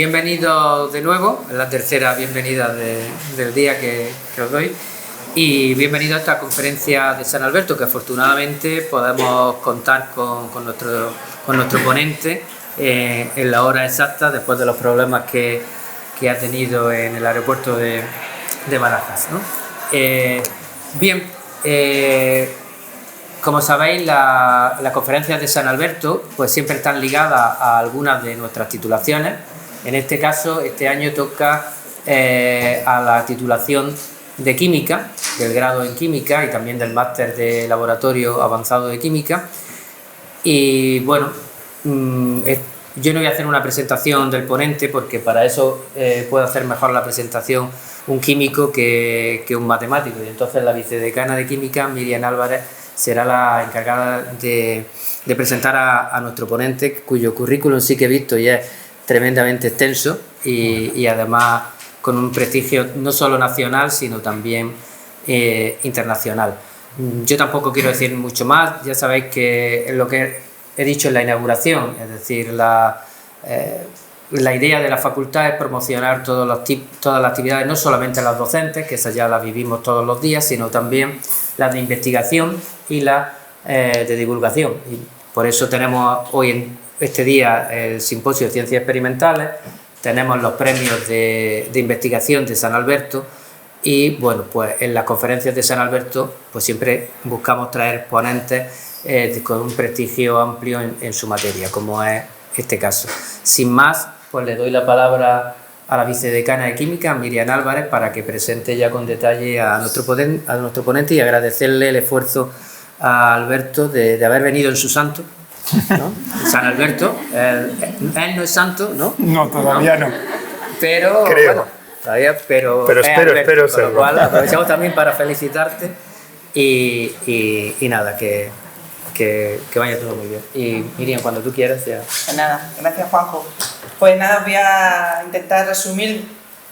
bienvenidos de nuevo, es la tercera bienvenida del día que os doy, y bienvenidos a esta conferencia de San Alberto, que afortunadamente podemos contar con nuestro ponente en la hora exacta, después de los problemas que ha tenido en el aeropuerto de Barajas, ¿no? Como sabéis, las conferencias de San Alberto pues siempre están ligadas a algunas de nuestras titulaciones. En este caso, este año toca a la titulación de Química, del grado en Química y también del máster de Laboratorio Avanzado de Química. Y bueno, yo no voy a hacer una presentación del ponente porque para eso puede hacer mejor la presentación un químico que un matemático. Y entonces la vicedecana de Química, Miriam Álvarez, será la encargada de presentar a nuestro ponente, cuyo currículum sí que he visto y es tremendamente extenso y además con un prestigio no solo nacional, sino también internacional. Yo tampoco quiero decir mucho más, ya sabéis que es lo que he dicho en la inauguración, es decir, la idea de la facultad es promocionar todas las actividades, no solamente las docentes, que esas ya las vivimos todos los días, sino también las de investigación y las de divulgación. Y por eso tenemos hoy en este día el Simposio de Ciencias Experimentales, tenemos los premios de investigación de San Alberto y, bueno, pues en las conferencias de San Alberto pues siempre buscamos traer ponentes con un prestigio amplio en su materia, como es este caso. Sin más, pues le doy la palabra a la vicedecana de Química, Miriam Álvarez, para que presente ya con detalle a nuestro ponente y agradecerle el esfuerzo a Alberto de haber venido en su santo, ¿no? San Alberto, él no es santo, ¿no? No, todavía no. Pero, creo. Bueno, todavía, pero espero con lo cual aprovechamos también para felicitarte y nada, que vaya todo muy bien. Y Miriam, cuando tú quieras ya. Pues nada, gracias Juanjo. Pues nada, voy a intentar resumir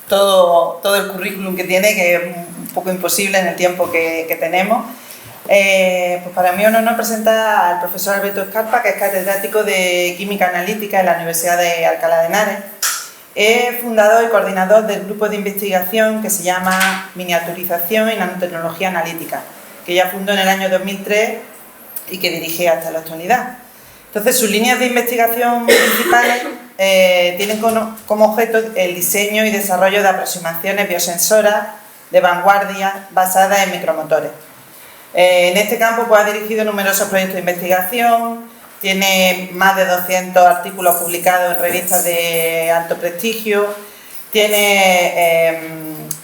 todo el currículum que tiene, que es un poco imposible en el tiempo que tenemos. Pues para mí es un honor presentar al profesor Alberto Escarpa, que es catedrático de Química Analítica en la Universidad de Alcalá de Henares. Es fundador y coordinador del grupo de investigación que se llama Miniaturización y Nanotecnología Analítica, que ya fundó en el año 2003 y que dirige hasta la actualidad. Entonces, sus líneas de investigación principales tienen como objeto el diseño y desarrollo de aproximaciones biosensoras de vanguardia basadas en micromotores. En este campo pues, ha dirigido numerosos proyectos de investigación, tiene más de 200 artículos publicados en revistas de alto prestigio, tiene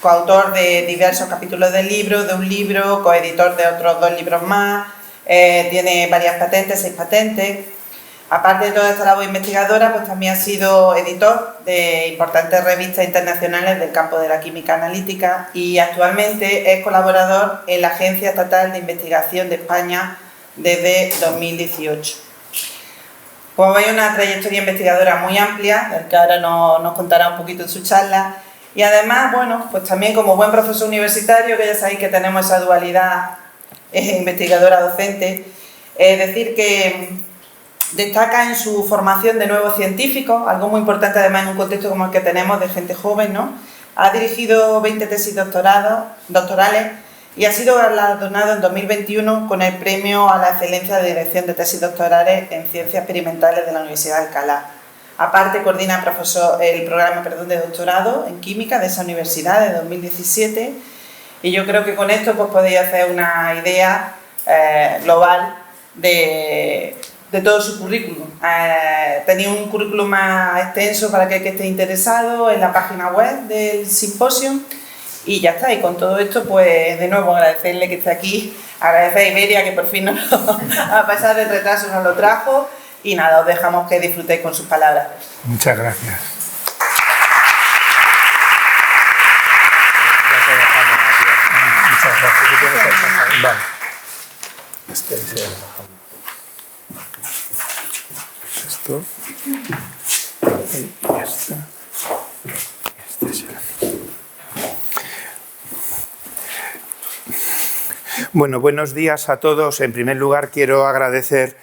coautor de diversos capítulos de un libro, coeditor de otros 2 libros más, tiene varias patentes, 6 patentes. Aparte de toda esta labor investigadora, pues también ha sido editor de importantes revistas internacionales del campo de la química analítica y actualmente es colaborador en la Agencia Estatal de Investigación de España desde 2018. Como veis, una trayectoria investigadora muy amplia, del que ahora nos contará un poquito en su charla, y además, bueno, pues también como buen profesor universitario, que ya sabéis que tenemos esa dualidad investigadora-docente, es decir que destaca en su formación de nuevos científicos, algo muy importante además en un contexto como el que tenemos de gente joven, ¿no? Ha dirigido 20 tesis doctorales y ha sido galardonado en 2021 con el premio a la excelencia de dirección de tesis doctorales en ciencias experimentales de la Universidad de Alcalá. Aparte coordina el programa de doctorado en química de esa universidad de 2017 y yo creo que con esto pues, podéis hacer una idea global de todo su currículum. Tenéis un currículum más extenso para aquel que esté interesado en la página web del simposio y ya está. Y con todo esto, pues de nuevo agradecerle que esté aquí, agradecer a Iberia que por fin a pesar del retraso nos lo trajo y nada, os dejamos que disfrutéis con sus palabras. Muchas gracias. Muchas gracias. Vale. Esto y esto. Bueno, buenos días a todos. En primer lugar, quiero agradecer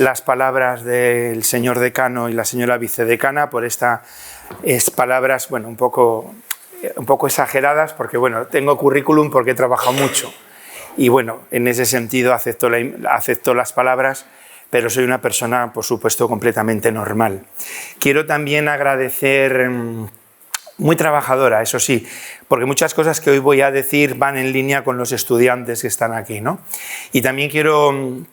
las palabras del señor decano y la señora vicedecana por estas palabras, bueno, un poco exageradas, porque bueno, tengo currículum porque he trabajado mucho y bueno, en ese sentido acepto las palabras, pero soy una persona, por supuesto, completamente normal. Quiero también agradecer, muy trabajadora, eso sí, porque muchas cosas que hoy voy a decir van en línea con los estudiantes que están aquí, ¿no? Y también quiero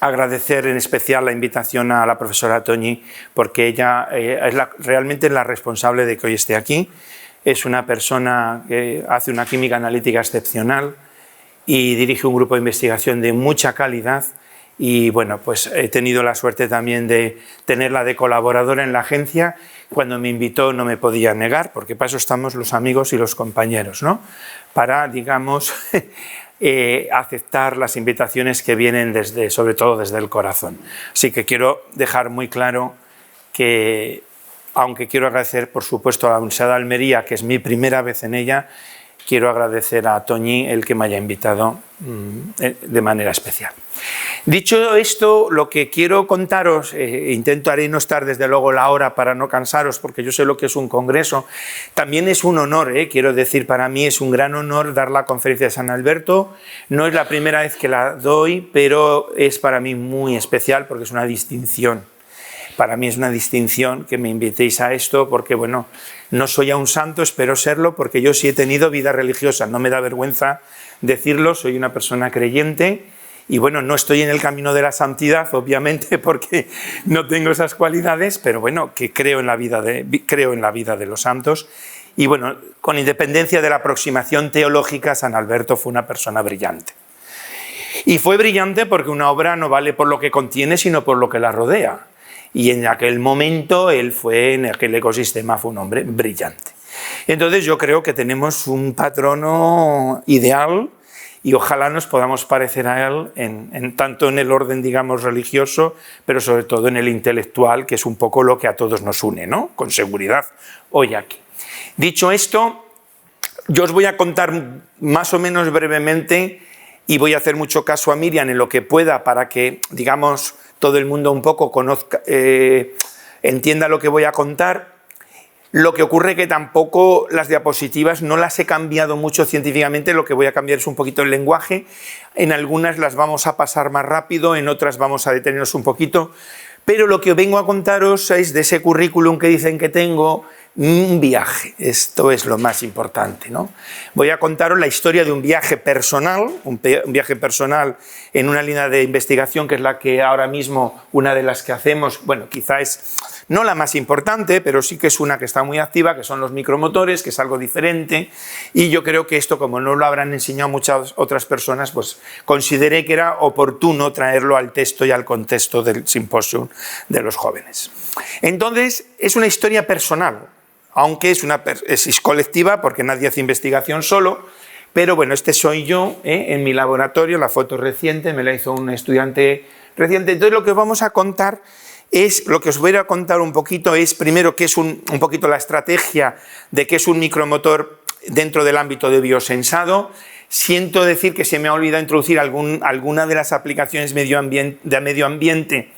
agradecer en especial la invitación a la profesora Toñi, porque ella realmente es la responsable de que hoy esté aquí. Es una persona que hace una química analítica excepcional y dirige un grupo de investigación de mucha calidad. Y bueno, pues he tenido la suerte también de tenerla de colaboradora en la agencia. Cuando me invitó no me podía negar, porque para eso estamos los amigos y los compañeros, ¿no? Para, digamos, aceptar las invitaciones que vienen sobre todo desde el corazón. Así que quiero dejar muy claro que, aunque quiero agradecer, por supuesto, a la Universidad de Almería, que es mi primera vez en ella, quiero agradecer a Toñi el que me haya invitado de manera especial. Dicho esto, lo que quiero contaros, intentaré no estar desde luego la hora para no cansaros, porque yo sé lo que es un congreso, también es un honor, quiero decir, para mí es un gran honor dar la conferencia de San Alberto. No es la primera vez que la doy, pero es para mí muy especial porque es una distinción. Para mí es una distinción que me invitéis a esto porque, bueno, no soy aún santo, espero serlo, porque yo sí he tenido vida religiosa, no me da vergüenza decirlo, soy una persona creyente y, bueno, no estoy en el camino de la santidad, obviamente, porque no tengo esas cualidades, pero, bueno, que creo en la vida de los santos y, bueno, con independencia de la aproximación teológica, San Alberto fue una persona brillante. Y fue brillante porque una obra no vale por lo que contiene, sino por lo que la rodea. Y en aquel momento, en aquel ecosistema, fue un hombre brillante. Entonces yo creo que tenemos un patrono ideal y ojalá nos podamos parecer a él tanto en el orden, digamos, religioso, pero sobre todo en el intelectual, que es un poco lo que a todos nos une, ¿no? Con seguridad, hoy aquí. Dicho esto, yo os voy a contar más o menos brevemente y voy a hacer mucho caso a Miriam en lo que pueda para que, digamos, todo el mundo un poco conozca, entienda lo que voy a contar. Lo que ocurre que tampoco las diapositivas no las he cambiado mucho científicamente, lo que voy a cambiar es un poquito el lenguaje. En algunas las vamos a pasar más rápido, en otras vamos a detenernos un poquito. Pero lo que vengo a contaros es de ese currículum que dicen que tengo, un viaje. Esto es lo más importante, ¿no? Voy a contaros la historia de un viaje personal, un viaje personal en una línea de investigación que es la que ahora mismo, una de las que hacemos, bueno, quizá es no la más importante, pero sí que es una que está muy activa, que son los micromotores, que es algo diferente, y yo creo que esto, como no lo habrán enseñado muchas otras personas, pues consideré que era oportuno traerlo al texto y al contexto del simposio de los jóvenes. Entonces, es una historia personal, aunque es colectiva porque nadie hace investigación solo, pero bueno, este soy yo en mi laboratorio, la foto reciente, me la hizo un estudiante reciente. Entonces lo que os vamos a contar lo que os voy a contar un poquito es primero qué es un poquito la estrategia de qué es un micromotor dentro del ámbito de biosensado. Siento decir que se me ha olvidado introducir alguna de las aplicaciones de medio ambiente.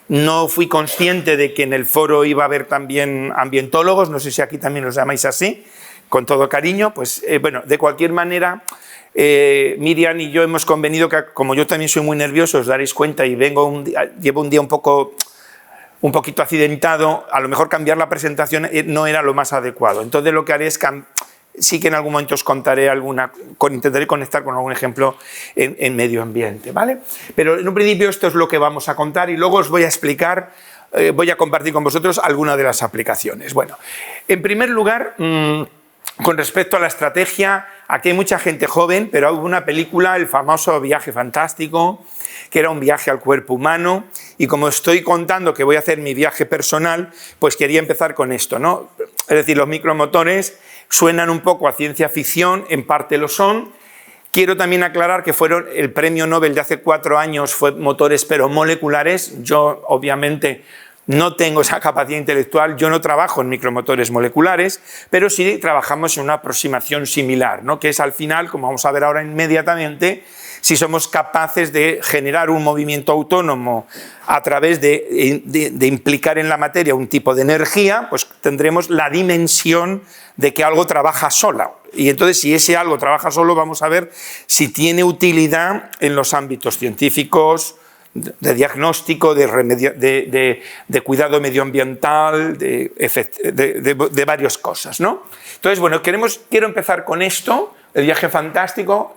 No fui consciente de que en el foro iba a haber también ambientólogos, no sé si aquí también los llamáis así, con todo cariño. Pues bueno, de cualquier manera, Miriam y yo hemos convenido que, como yo también soy muy nervioso, os daréis cuenta y llevo un día un poquito accidentado, a lo mejor cambiar la presentación no era lo más adecuado. Entonces lo que haré es sí que en algún momento os contaré intentaré conectar con algún ejemplo en medio ambiente, ¿vale? Pero en un principio esto es lo que vamos a contar y luego os voy a explicar, voy a compartir con vosotros algunas de las aplicaciones. Bueno, en primer lugar, con respecto a la estrategia, aquí hay mucha gente joven, pero hubo una película, el famoso Viaje Fantástico, que era un viaje al cuerpo humano, y como estoy contando que voy a hacer mi viaje personal, pues quería empezar con esto, ¿no? Es decir, los micromotores suenan un poco a ciencia ficción, en parte lo son. Quiero también aclarar que el premio Nobel de hace 4 años fue motores pero moleculares. Yo obviamente no tengo esa capacidad intelectual, yo no trabajo en micromotores moleculares, pero sí trabajamos en una aproximación similar, ¿no? Que es al final, como vamos a ver ahora inmediatamente, si somos capaces de generar un movimiento autónomo a través de implicar en la materia un tipo de energía, pues tendremos la dimensión de que algo trabaja sola. Y entonces, si ese algo trabaja solo, vamos a ver si tiene utilidad en los ámbitos científicos, de diagnóstico, de cuidado medioambiental, de varias cosas, ¿no? Entonces, bueno, quiero empezar con esto, el viaje fantástico,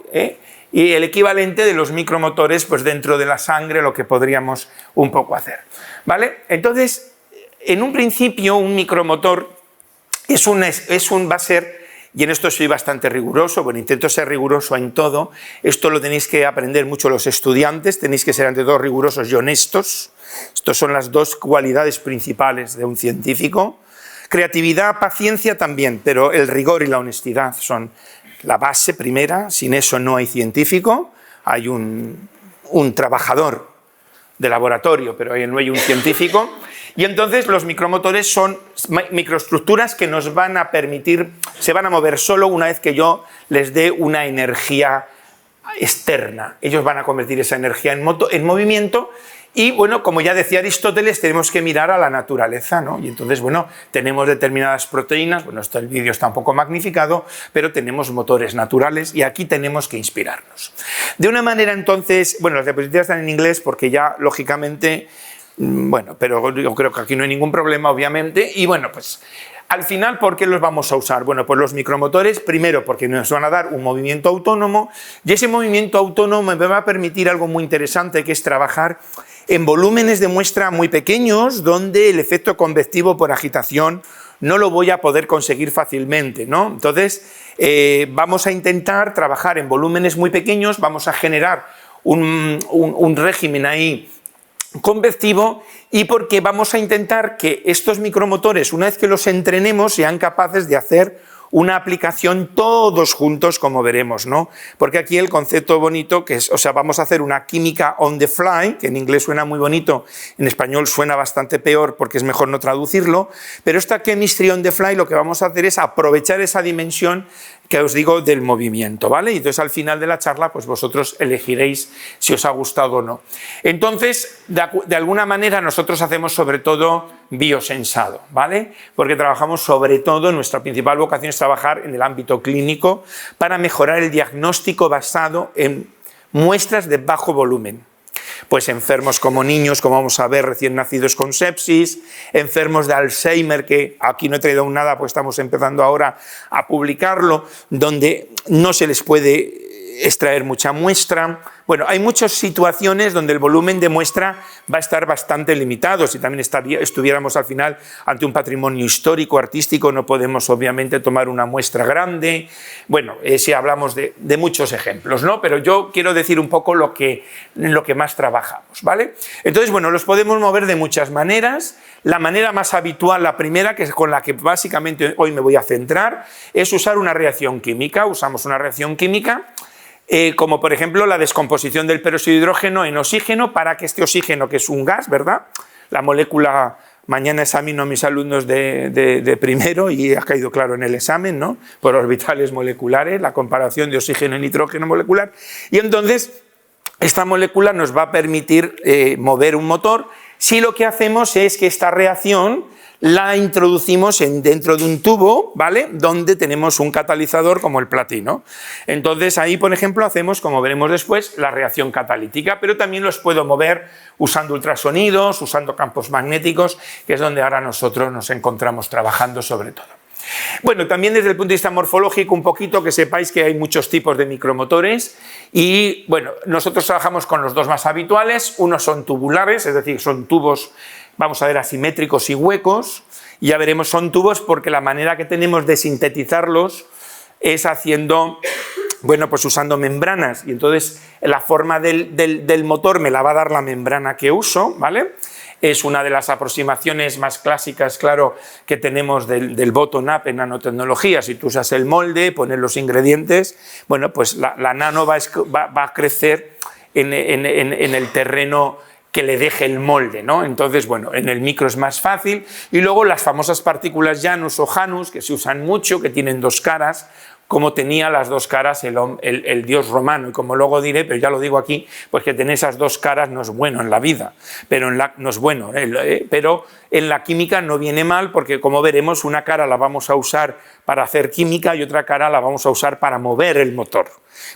y el equivalente de los micromotores, pues dentro de la sangre, lo que podríamos un poco hacer, ¿vale? Entonces, en un principio, un micromotor va a ser, y en esto soy bastante riguroso, bueno, intento ser riguroso en todo, esto lo tenéis que aprender mucho los estudiantes, tenéis que ser ante todo rigurosos y honestos, estas son las dos cualidades principales de un científico. Creatividad, paciencia también, pero el rigor y la honestidad son la base primera, sin eso no hay científico, hay un trabajador de laboratorio, pero no hay un científico. Y entonces los micromotores son microestructuras que nos van a permitir, se van a mover solo una vez que yo les dé una energía externa. Ellos van a convertir esa energía en movimiento. Y bueno, como ya decía Aristóteles, tenemos que mirar a la naturaleza, ¿no? Y entonces, bueno, tenemos determinadas proteínas, bueno, el vídeo está un poco magnificado, pero tenemos motores naturales y aquí tenemos que inspirarnos. De una manera, entonces, bueno, las diapositivas están en inglés porque ya, lógicamente, bueno, pero yo creo que aquí no hay ningún problema, obviamente, y bueno, pues al final, ¿por qué los vamos a usar? Bueno, pues los micromotores, primero porque nos van a dar un movimiento autónomo y ese movimiento autónomo me va a permitir algo muy interesante, que es trabajar en volúmenes de muestra muy pequeños donde el efecto convectivo por agitación no lo voy a poder conseguir fácilmente, ¿no? Entonces, vamos a intentar trabajar en volúmenes muy pequeños, vamos a generar un régimen ahí convectivo y porque vamos a intentar que estos micromotores, una vez que los entrenemos, sean capaces de hacer una aplicación todos juntos, como veremos, ¿no? Porque aquí el concepto bonito que es, o sea, vamos a hacer una química on the fly, que en inglés suena muy bonito, en español suena bastante peor porque es mejor no traducirlo, pero esta chemistry on the fly lo que vamos a hacer es aprovechar esa dimensión que os digo del movimiento, ¿vale? Y entonces al final de la charla, pues vosotros elegiréis si os ha gustado o no. Entonces, de alguna manera nosotros hacemos sobre todo biosensado, ¿vale? Porque trabajamos sobre todo, nuestra principal vocación es trabajar en el ámbito clínico para mejorar el diagnóstico basado en muestras de bajo volumen. Pues enfermos como niños, como vamos a ver, recién nacidos con sepsis, enfermos de Alzheimer, que aquí no he traído aún nada, pues estamos empezando ahora a publicarlo, donde no se les puede extraer mucha muestra. Bueno, hay muchas situaciones donde el volumen de muestra va a estar bastante limitado. Si también estuviéramos al final ante un patrimonio histórico, artístico, no podemos obviamente tomar una muestra grande. Bueno, si hablamos de muchos ejemplos, ¿no? Pero yo quiero decir un poco lo que más trabajamos, ¿vale? Entonces, bueno, los podemos mover de muchas maneras. La manera más habitual, la primera, que es con la que básicamente hoy me voy a centrar, es usar una reacción química. Usamos una reacción química como por ejemplo la descomposición del peróxido de hidrógeno en oxígeno para que este oxígeno, que es un gas, ¿verdad? La molécula, mañana examino a mis alumnos de primero y ha caído claro en el examen, ¿no? Por orbitales moleculares, la comparación de oxígeno y nitrógeno molecular. Y entonces esta molécula nos va a permitir mover un motor si lo que hacemos es que esta reacción la introducimos dentro de un tubo, ¿vale? Donde tenemos un catalizador como el platino. Entonces ahí, por ejemplo, hacemos, como veremos después, la reacción catalítica, pero también los puedo mover usando ultrasonidos, usando campos magnéticos, que es donde ahora nosotros nos encontramos trabajando sobre todo. Bueno, también desde el punto de vista morfológico, un poquito que sepáis que hay muchos tipos de micromotores y, bueno, nosotros trabajamos con los dos más habituales. Unos son tubulares, es decir, son tubos, vamos a ver, asimétricos y huecos. Y ya veremos, son tubos porque la manera que tenemos de sintetizarlos es haciendo, bueno, pues usando membranas. Y entonces la forma del motor me la va a dar la membrana que uso, ¿vale? Es una de las aproximaciones más clásicas, claro, que tenemos del bottom-up en nanotecnología. Si tú usas el molde, pones los ingredientes, bueno, pues la nano va a crecer en el terreno que le deje el molde, ¿no? Entonces, bueno, en el micro es más fácil. Y luego las famosas partículas Janus o Janus, que se usan mucho, que tienen dos caras, como tenía las dos caras el dios romano. Y como luego diré, pero ya lo digo aquí, pues que tener esas dos caras no es bueno en la vida, pero no es bueno, pero en la química no viene mal, porque como veremos, una cara la vamos a usar para hacer química y otra cara la vamos a usar para mover el motor.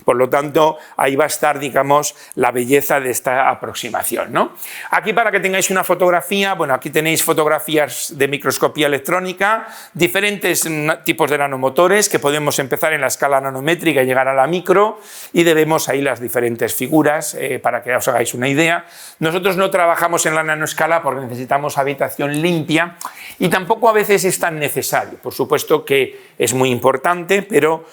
Por lo tanto, ahí va a estar, digamos, la belleza de esta aproximación, ¿no? Aquí, para que tengáis una fotografía, bueno, aquí tenéis fotografías de microscopía electrónica, diferentes tipos de nanomotores que podemos empezar en la escala nanométrica y llegar a la micro, y vemos ahí las diferentes figuras para que os hagáis una idea. Nosotros no trabajamos en la nanoescala porque necesitamos habitación limpia y tampoco a veces es tan necesario. Por supuesto que es muy importante, pero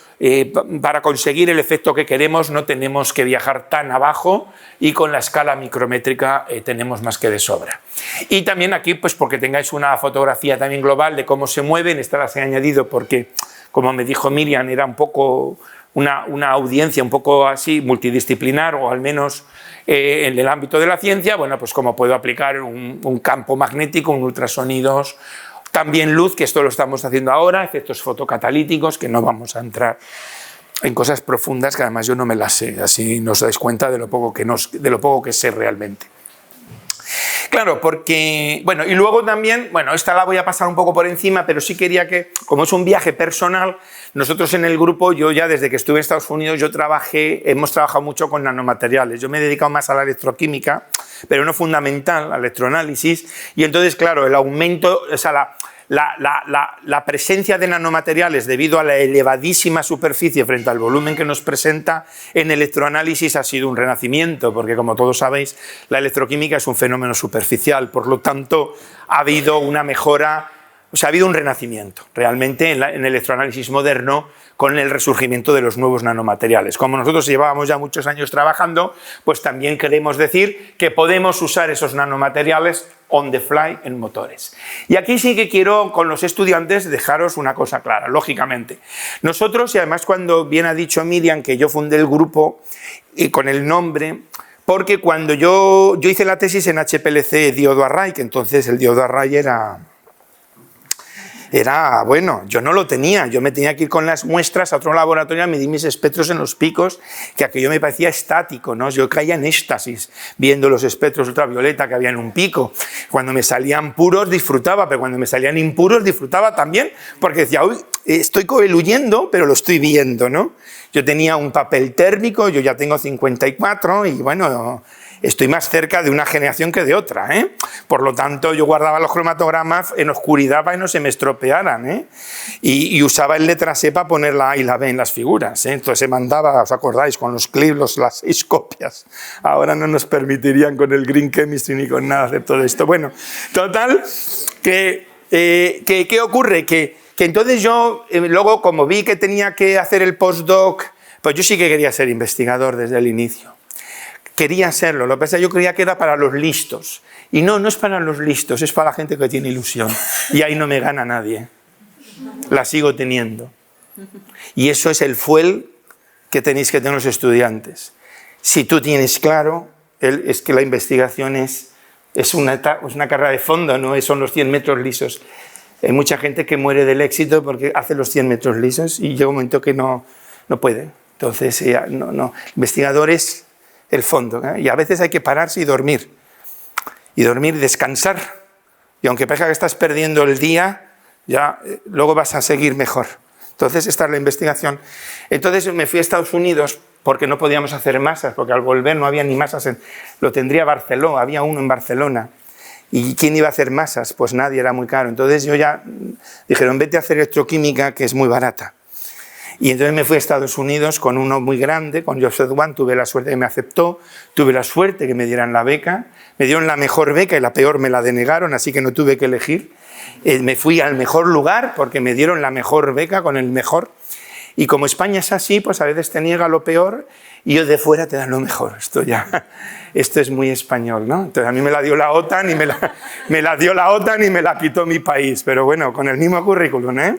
para conseguir el efecto que queremos no tenemos que viajar tan abajo, y con la escala micrométrica tenemos más que de sobra. Y también aquí, pues porque tengáis una fotografía también global de cómo se mueven, esta las he añadido porque, como me dijo Miriam, era un poco una audiencia un poco así multidisciplinar, o al menos en el ámbito de la ciencia. Bueno, pues cómo puedo aplicar un campo magnético, un ultrasonidos, también luz, que esto lo estamos haciendo ahora, efectos fotocatalíticos, que no vamos a entrar en cosas profundas que además yo no me las sé, así nos dais cuenta de lo poco que sé realmente. Claro, porque, bueno, y luego también, bueno, esta la voy a pasar un poco por encima, pero sí quería que, como es un viaje personal, nosotros en el grupo, yo ya desde que estuve en Estados Unidos, hemos trabajado mucho con nanomateriales. Yo me he dedicado más a la electroquímica, pero no fundamental, al electroanálisis, y entonces, claro, el aumento, o sea, la presencia de nanomateriales debido a la elevadísima superficie frente al volumen que nos presenta en electroanálisis ha sido un renacimiento, porque como todos sabéis, la electroquímica es un fenómeno superficial, por lo tanto ha habido una mejora, o sea, ha habido un renacimiento realmente en el electroanálisis moderno con el resurgimiento de los nuevos nanomateriales. Como nosotros llevábamos ya muchos años trabajando, pues también queremos decir que podemos usar esos nanomateriales on the fly en motores. Y aquí sí que quiero, con los estudiantes, dejaros una cosa clara, lógicamente. Nosotros, y además cuando bien ha dicho Miriam que yo fundé el grupo y con el nombre, porque cuando yo hice la tesis en HPLC diodo array, que entonces el diodo array era, bueno, yo no lo tenía, yo me tenía que ir con las muestras a otro laboratorio a medir mis espectros en los picos, que aquello me parecía estático, ¿no? Yo caía en éxtasis viendo los espectros ultravioleta que había en un pico. Cuando me salían puros disfrutaba, pero cuando me salían impuros disfrutaba también, porque decía, uy, estoy coeluyendo, pero lo estoy viendo, ¿no? Yo tenía un papel térmico, yo ya tengo 54 y bueno, estoy más cerca de una generación que de otra, ¿eh? Por lo tanto, yo guardaba los cromatogramas en oscuridad para que no se me estropearan, ¿eh? Y usaba el letra C para poner la A y la B en las figuras, ¿eh? Entonces se mandaba, ¿os acordáis? Con los clips, las 6 copias. Ahora no nos permitirían con el Green Chemistry ni con nada hacer todo esto. Bueno, total, ¿qué ocurre? Que entonces yo, luego como vi que tenía que hacer el postdoc, pues yo sí que quería ser investigador desde el inicio. Quería serlo, lo que pasa es que yo creía que era para los listos. Y no es para los listos, es para la gente que tiene ilusión. Y ahí no me gana nadie. La sigo teniendo. Y eso es el fuel que tenéis que tener los estudiantes. Si tú tienes claro, es que la investigación es una carrera de fondo, no son los 100 metros lisos. Hay mucha gente que muere del éxito porque hace los 100 metros lisos y llega un momento que no puede. Entonces, investigadores, el fondo, ¿eh? Y a veces hay que pararse y dormir y descansar, y aunque parezca que estás perdiendo el día, ya luego vas a seguir mejor. Entonces esta es la investigación. Entonces me fui a Estados Unidos porque no podíamos hacer masas, porque al volver no había ni masas, lo tendría Barcelona, había uno en Barcelona, y ¿quién iba a hacer masas? Pues nadie, era muy caro. Entonces yo ya dijeron, vete a hacer electroquímica, que es muy barata. Y entonces me fui a Estados Unidos con uno muy grande, con Joseph One, tuve la suerte que me aceptó, tuve la suerte que me dieran la beca, me dieron la mejor beca y la peor me la denegaron, así que no tuve que elegir. Me fui al mejor lugar porque me dieron la mejor beca con el mejor. Y como España es así, pues a veces te niega lo peor y yo de fuera te dan lo mejor. Esto es muy español, ¿no? Entonces a mí me la dio la OTAN y me la dio la OTAN y me la quitó mi país, pero bueno, con el mismo currículum, ¿eh?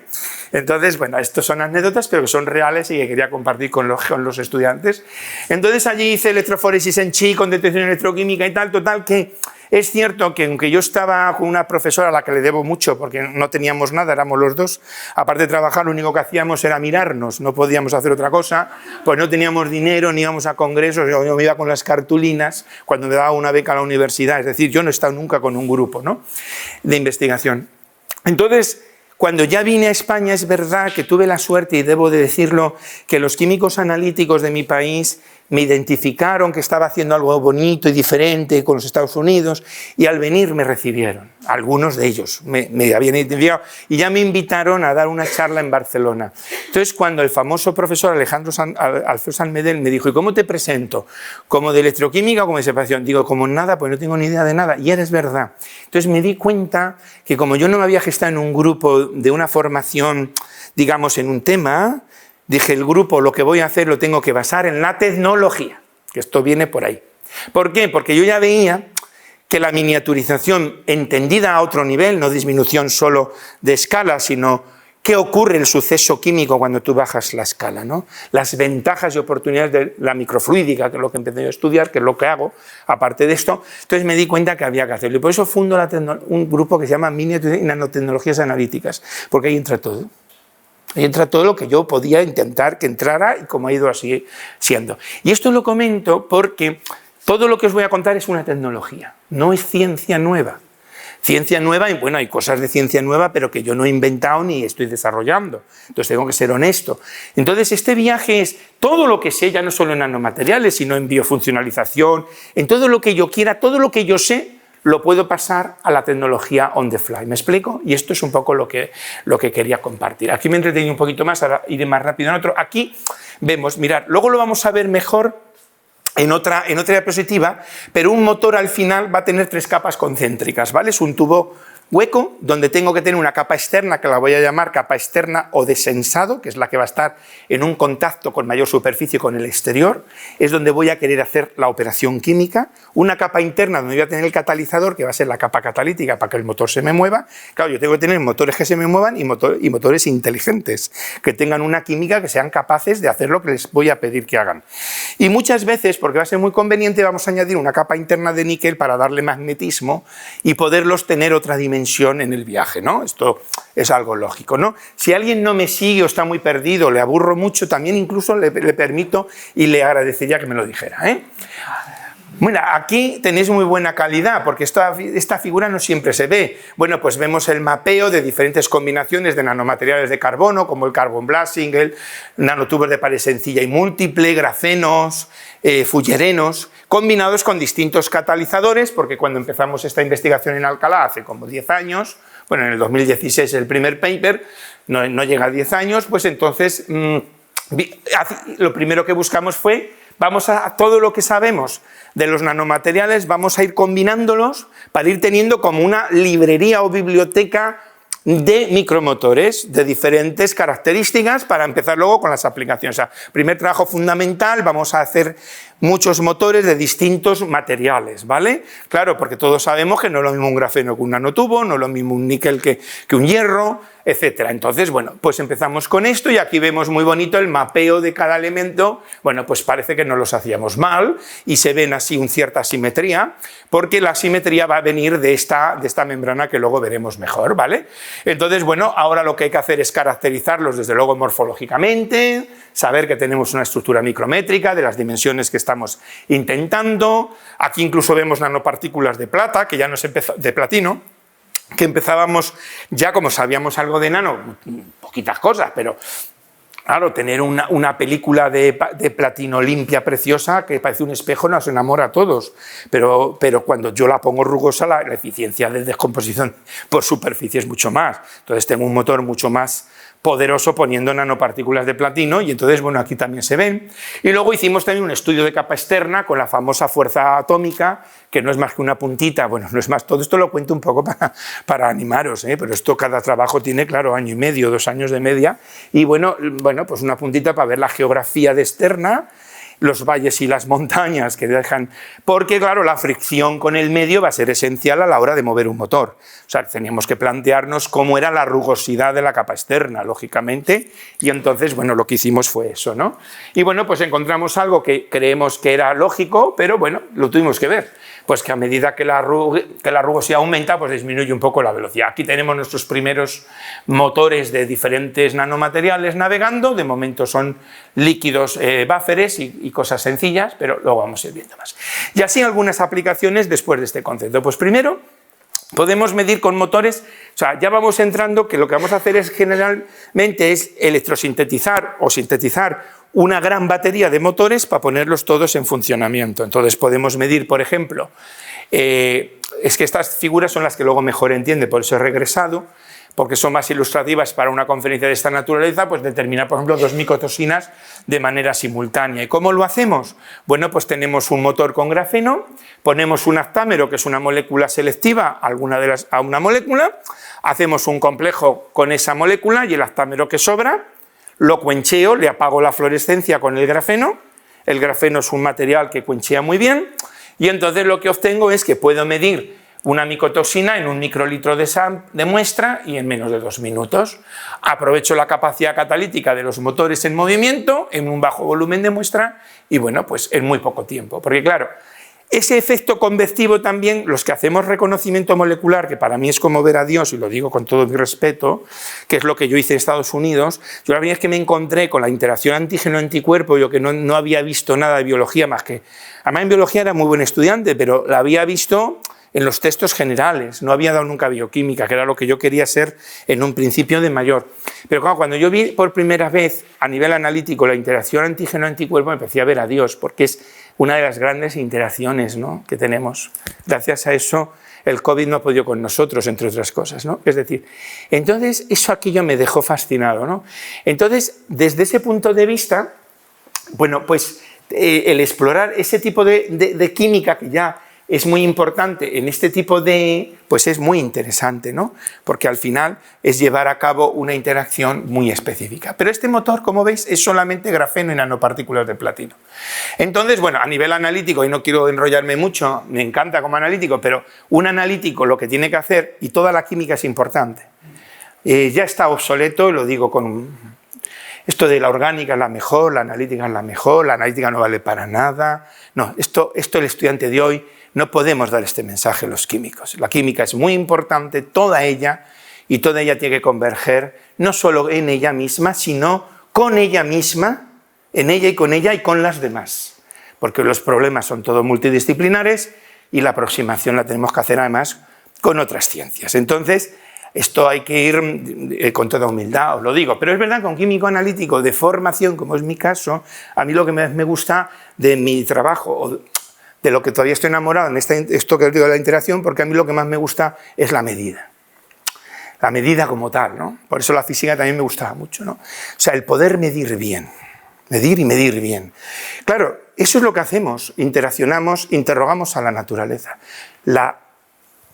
Entonces, bueno, estos son anécdotas, pero que son reales y que quería compartir con los estudiantes. Entonces allí hice electroforesis en Chi, con detección electroquímica y tal, total, que Es cierto que aunque yo estaba con una profesora a la que le debo mucho, porque no teníamos nada, éramos los dos, aparte de trabajar, lo único que hacíamos era mirarnos, no podíamos hacer otra cosa, pues no teníamos dinero, ni íbamos a congresos, yo me iba con las cartulinas cuando me daba una beca a la universidad, es decir, yo no he estado nunca con un grupo, ¿no?, de investigación. Entonces, cuando ya vine a España, es verdad que tuve la suerte, y debo de decirlo, que los químicos analíticos de mi país me identificaron que estaba haciendo algo bonito y diferente con los Estados Unidos, y al venir me recibieron, algunos de ellos me habían identificado, y ya me invitaron a dar una charla en Barcelona. Entonces, cuando el famoso profesor Alfredo San Medel me dijo, ¿y cómo te presento? ¿Como de electroquímica o como de separación? Digo, como nada, pues no tengo ni idea de nada, y eres verdad. Entonces me di cuenta que como yo no me había gestado en un grupo de una formación, digamos, en un tema, dije, el grupo, lo que voy a hacer lo tengo que basar en la tecnología, que esto viene por ahí. ¿Por qué? Porque yo ya veía que la miniaturización entendida a otro nivel, no disminución solo de escala, sino qué ocurre el suceso químico cuando tú bajas la escala, ¿no? Las ventajas y oportunidades de la microfluídica, que es lo que empecé a estudiar, que es lo que hago, aparte de esto. Entonces me di cuenta que había que hacerlo. Y por eso fundo un grupo que se llama Miniaturización y Nanotecnologías Analíticas, porque ahí entra todo. Ahí entra todo lo que yo podía intentar que entrara y como ha ido así siendo. Y esto lo comento porque todo lo que os voy a contar es una tecnología, no es ciencia nueva. Ciencia nueva, y bueno, hay cosas de ciencia nueva, pero que yo no he inventado ni estoy desarrollando. Entonces tengo que ser honesto. Entonces este viaje es todo lo que sé, ya no solo en nanomateriales, sino en biofuncionalización, en todo lo que yo quiera, todo lo que yo sé, lo puedo pasar a la tecnología on the fly. ¿Me explico? Y esto es un poco lo que quería compartir. Aquí me he entretenido un poquito más, ahora iré más rápido en otro. Aquí vemos, mirad, luego lo vamos a ver mejor en otra diapositiva, pero un motor al final va a tener 3 capas concéntricas, ¿vale? Es un tubo hueco donde tengo que tener una capa externa, que la voy a llamar capa externa o de sensado, que es la que va a estar en un contacto con mayor superficie con el exterior, es donde voy a querer hacer la operación química, una capa interna donde voy a tener el catalizador, que va a ser la capa catalítica para que el motor se me mueva. Claro, yo tengo que tener motores que se me muevan y motores inteligentes, que tengan una química que sean capaces de hacer lo que les voy a pedir que hagan. Y muchas veces, porque va a ser muy conveniente, vamos a añadir una capa interna de níquel para darle magnetismo y poderlos tener otra dimensión en el viaje, ¿no? Esto es algo lógico, ¿no? Si alguien no me sigue o está muy perdido, le aburro mucho, también incluso le permito y le agradecería que me lo dijera, ¿eh? Bueno, aquí tenéis muy buena calidad, porque esta figura no siempre se ve. Bueno, pues vemos el mapeo de diferentes combinaciones de nanomateriales de carbono, como el carbon blasting, el nanotubos de pared sencilla y múltiple, grafenos, fullerenos, combinados con distintos catalizadores, porque cuando empezamos esta investigación en Alcalá hace como 10 años, bueno, en el 2016 el primer paper, no llega a 10 años, pues entonces lo primero que buscamos fue, vamos a todo lo que sabemos de los nanomateriales, vamos a ir combinándolos para ir teniendo como una librería o biblioteca de micromotores de diferentes características para empezar luego con las aplicaciones. O sea, primer trabajo fundamental, vamos a hacer muchos motores de distintos materiales, ¿vale? Claro, porque todos sabemos que no es lo mismo un grafeno que un nanotubo, no es lo mismo un níquel que un hierro, etcétera. Entonces, bueno, pues empezamos con esto y aquí vemos muy bonito el mapeo de cada elemento. Bueno, pues parece que no los hacíamos mal y se ven así una cierta simetría, porque la simetría va a venir de esta membrana que luego veremos mejor, ¿vale? Entonces, bueno, ahora lo que hay que hacer es caracterizarlos desde luego morfológicamente, saber que tenemos una estructura micrométrica de las dimensiones que estamos intentando. Aquí incluso vemos nanopartículas de plata, que ya nos de platino, que empezábamos ya, como sabíamos algo de nano, poquitas cosas, pero claro, tener una película de platino limpia, preciosa, que parece un espejo, nos enamora a todos, pero cuando yo la pongo rugosa, la eficiencia de descomposición por superficie es mucho más. Entonces tengo un motor mucho más poderoso poniendo nanopartículas de platino, y entonces, bueno, aquí también se ven. Y luego hicimos también un estudio de capa externa con la famosa fuerza atómica, que no es más que una puntita, bueno, no es más, todo esto lo cuento un poco para animaros, pero esto, cada trabajo tiene, claro, 1 año y medio, 2 años de media, y bueno, pues una puntita para ver la geografía de externa, los valles y las montañas que dejan, porque claro, la fricción con el medio va a ser esencial a la hora de mover un motor. O sea, teníamos que plantearnos cómo era la rugosidad de la capa externa, lógicamente, y entonces, bueno, lo que hicimos fue eso, ¿no? Y bueno, pues encontramos algo que creemos que era lógico, pero bueno, lo tuvimos que ver, pues que a medida que la rugosidad aumenta, pues disminuye un poco la velocidad. Aquí tenemos nuestros primeros motores de diferentes nanomateriales navegando, de momento son líquidos bufferes y cosas sencillas, pero luego vamos a ir viendo más. Y así algunas aplicaciones después de este concepto. Pues primero, podemos medir con motores, o sea, ya vamos entrando que lo que vamos a hacer es generalmente es electrosintetizar o sintetizar una gran batería de motores para ponerlos todos en funcionamiento. Entonces podemos medir, por ejemplo, es que estas figuras son las que luego mejor entiende, por eso he regresado, porque son más ilustrativas para una conferencia de esta naturaleza, pues determinar, por ejemplo, 2 micotoxinas de manera simultánea. ¿Y cómo lo hacemos? Bueno, pues tenemos un motor con grafeno, ponemos un aptámero, que es una molécula selectiva a una molécula, hacemos un complejo con esa molécula y el aptámero que sobra, lo cuencheo, le apago la fluorescencia con el grafeno es un material que cuenchea muy bien, y entonces lo que obtengo es que puedo medir una micotoxina en 1 microlitro de muestra y en menos de 2 minutos. Aprovecho la capacidad catalítica de los motores en movimiento en un bajo volumen de muestra y bueno, pues en muy poco tiempo. Porque claro, ese efecto convectivo también, los que hacemos reconocimiento molecular, que para mí es como ver a Dios, y lo digo con todo mi respeto, que es lo que yo hice en Estados Unidos, yo la primera vez que me encontré con la interacción antígeno-anticuerpo, yo que no había visto nada de biología más que... Además en biología era muy buen estudiante, pero la había visto en los textos generales, no había dado nunca bioquímica, que era lo que yo quería ser en un principio de mayor. Pero claro, cuando yo vi por primera vez a nivel analítico la interacción antígeno-anticuerpo, me empecé a ver a Dios, porque es una de las grandes interacciones, ¿no?, que tenemos. Gracias a eso el COVID no ha podido con nosotros, entre otras cosas, ¿no? Es decir, entonces eso aquello me dejó fascinado, ¿no? Entonces, desde ese punto de vista, bueno, pues el explorar ese tipo de química que ya es muy importante en este tipo de... pues es muy interesante, ¿no? Porque al final es llevar a cabo una interacción muy específica. Pero este motor, como veis, es solamente grafeno y nanopartículas de platino. Entonces, bueno, a nivel analítico, y no quiero enrollarme mucho, me encanta como analítico, pero un analítico lo que tiene que hacer, y toda la química es importante, ya está obsoleto, lo digo con... Esto de la orgánica es la mejor, la analítica no vale para nada. No, esto el estudiante de hoy no podemos dar este mensaje a los químicos. La química es muy importante, toda ella, y toda ella tiene que converger no solo en ella misma, sino con ella misma, en ella y con las demás. Porque los problemas son todos multidisciplinares y la aproximación la tenemos que hacer además con otras ciencias. Entonces, esto hay que ir con toda humildad, os lo digo. Pero es verdad que un químico analítico de formación, como es mi caso, a mí lo que me gusta de mi trabajo, de lo que todavía estoy enamorado en esto que os digo de la interacción, porque a mí lo que más me gusta es la medida. La medida como tal, ¿no? Por eso la física también me gustaba mucho, ¿no? O sea, el poder medir bien. Medir y medir bien. Claro, eso es lo que hacemos. Interaccionamos, interrogamos a la naturaleza.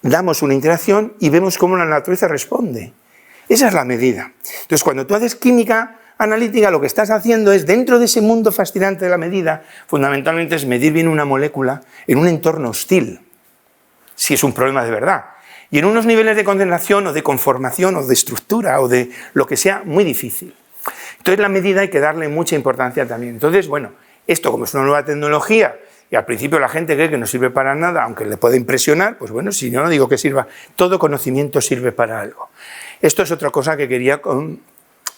Damos una interacción y vemos cómo la naturaleza responde. Esa es la medida. Entonces, cuando tú haces química analítica, lo que estás haciendo es, dentro de ese mundo fascinante de la medida, fundamentalmente es medir bien una molécula en un entorno hostil, si es un problema de verdad, y en unos niveles de condensación o de conformación o de estructura o de lo que sea muy difícil. Entonces, la medida hay que darle mucha importancia también. Entonces, bueno, esto como es una nueva tecnología, y al principio la gente cree que no sirve para nada, aunque le puede impresionar, pues bueno, si yo no digo que sirva, todo conocimiento sirve para algo. Esto es otra cosa que quería...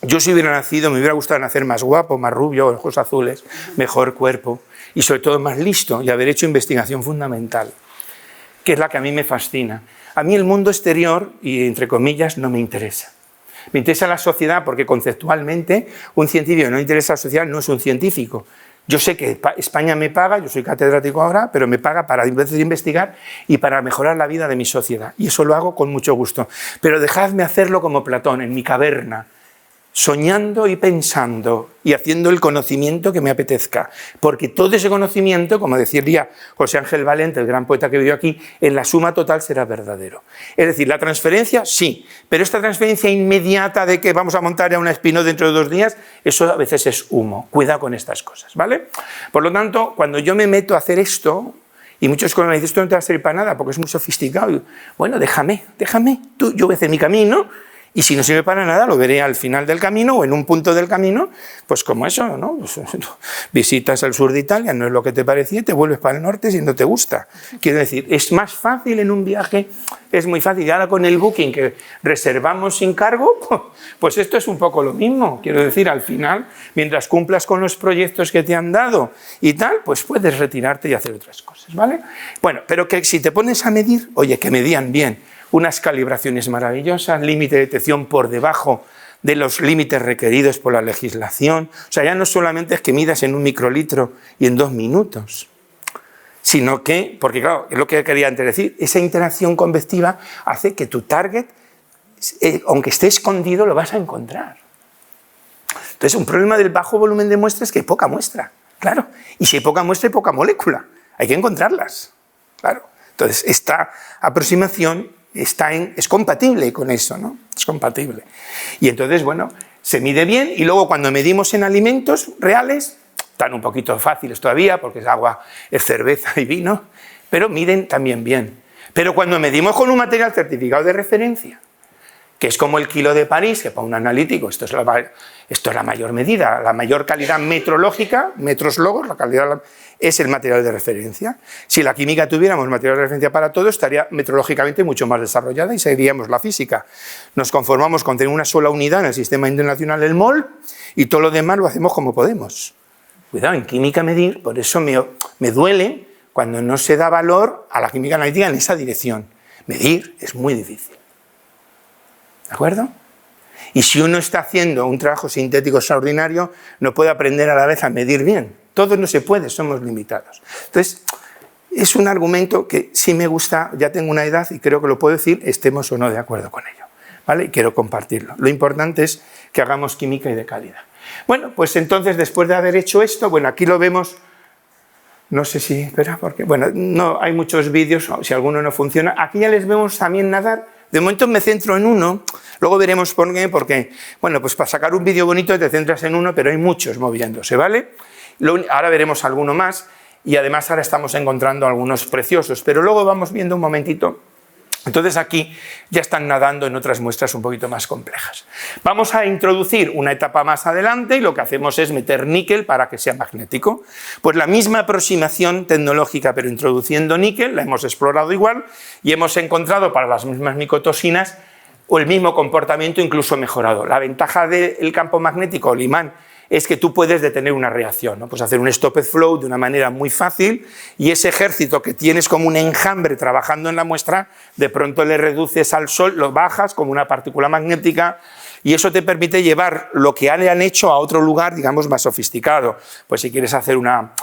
Yo si hubiera nacido, me hubiera gustado nacer más guapo, más rubio, ojos azules, mejor cuerpo, y sobre todo más listo, y haber hecho investigación fundamental, que es la que a mí me fascina. A mí el mundo exterior, y entre comillas, no me interesa. Me interesa la sociedad porque conceptualmente un científico que no le interesa la sociedad no es un científico. Yo sé que España me paga, yo soy catedrático ahora, pero me paga para investigar y para mejorar la vida de mi sociedad. Y eso lo hago con mucho gusto. Pero dejadme hacerlo como Platón, en mi caverna, soñando y pensando y haciendo el conocimiento que me apetezca, porque todo ese conocimiento, como decía José Ángel Valente, el gran poeta que vivió aquí, en la suma total será verdadero. Es decir, la transferencia sí, pero esta transferencia inmediata de que vamos a montar ya una Espino dentro de 2 días, eso a veces es humo. Cuidado con estas cosas, ¿vale? Por lo tanto, cuando yo me meto a hacer esto, y muchos me dicen, esto no te va a servir para nada porque es muy sofisticado, y, bueno, déjame, yo voy a hacer mi camino. Y si no sirve para nada, lo veré al final del camino o en un punto del camino, pues como eso, ¿no? Pues, visitas el sur de Italia, no es lo que te parecía, y te vuelves para el norte si no te gusta. Quiero decir, es más fácil en un viaje, es muy fácil. Y ahora con el booking que reservamos sin cargo, pues esto es un poco lo mismo. Quiero decir, al final, mientras cumplas con los proyectos que te han dado y tal, pues puedes retirarte y hacer otras cosas, ¿vale? Bueno, pero que si te pones a medir, oye, que medían bien, unas calibraciones maravillosas, límite de detección por debajo de los límites requeridos por la legislación. O sea, ya no solamente es que midas en 1 microlitro y en 2 minutos, sino que, porque claro, es lo que quería antes decir, esa interacción convectiva hace que tu target, aunque esté escondido, lo vas a encontrar. Entonces, un problema del bajo volumen de muestra es que hay poca muestra, claro. Y si hay poca muestra, hay poca molécula. Hay que encontrarlas, claro. Entonces, esta aproximación es compatible con eso, ¿no? Es compatible. Y entonces, bueno, se mide bien y luego cuando medimos en alimentos reales, están un poquito fáciles todavía porque es agua, es cerveza y vino, pero miden también bien. Pero cuando medimos con un material certificado de referencia, que es como el kilo de París, que para un analítico esto es la mayor medida, la mayor calidad metrológica, metros logos, la calidad es el material de referencia. Si la química tuviéramos material de referencia para todo, estaría metrológicamente mucho más desarrollada y seguiríamos la física. Nos conformamos con tener una sola unidad en el sistema internacional, el mol, y todo lo demás lo hacemos como podemos. Cuidado, en química medir, por eso me duele cuando no se da valor a la química analítica en esa dirección. Medir es muy difícil. ¿De acuerdo? Y si uno está haciendo un trabajo sintético extraordinario, no puede aprender a la vez a medir bien. Todo no se puede, somos limitados. Entonces, es un argumento que sí me gusta, ya tengo una edad y creo que lo puedo decir, estemos o no de acuerdo con ello, ¿vale? Y quiero compartirlo. Lo importante es que hagamos química y de calidad. Bueno, pues entonces, después de haber hecho esto, bueno, aquí lo vemos, no sé si, espera, porque, bueno, no hay muchos vídeos, si alguno no funciona. Aquí ya les vemos también nadar. De momento me centro en uno, luego veremos por qué, porque, bueno, pues para sacar un vídeo bonito te centras en uno, pero hay muchos moviéndose, ¿vale? Ahora veremos alguno más y además ahora estamos encontrando algunos preciosos, pero luego vamos viendo un momentito. Entonces aquí ya están nadando en otras muestras un poquito más complejas. Vamos a introducir una etapa más adelante y lo que hacemos es meter níquel para que sea magnético. Pues la misma aproximación tecnológica, pero introduciendo níquel, la hemos explorado igual y hemos encontrado para las mismas micotoxinas o el mismo comportamiento incluso mejorado. La ventaja del campo magnético o el imán es que tú puedes detener una reacción, ¿no? Pues hacer un stopped flow de una manera muy fácil y ese ejército que tienes como un enjambre trabajando en la muestra, de pronto le reduces al sol, lo bajas como una partícula magnética y eso te permite llevar lo que le han hecho a otro lugar, digamos, más sofisticado. Pues si quieres hacer una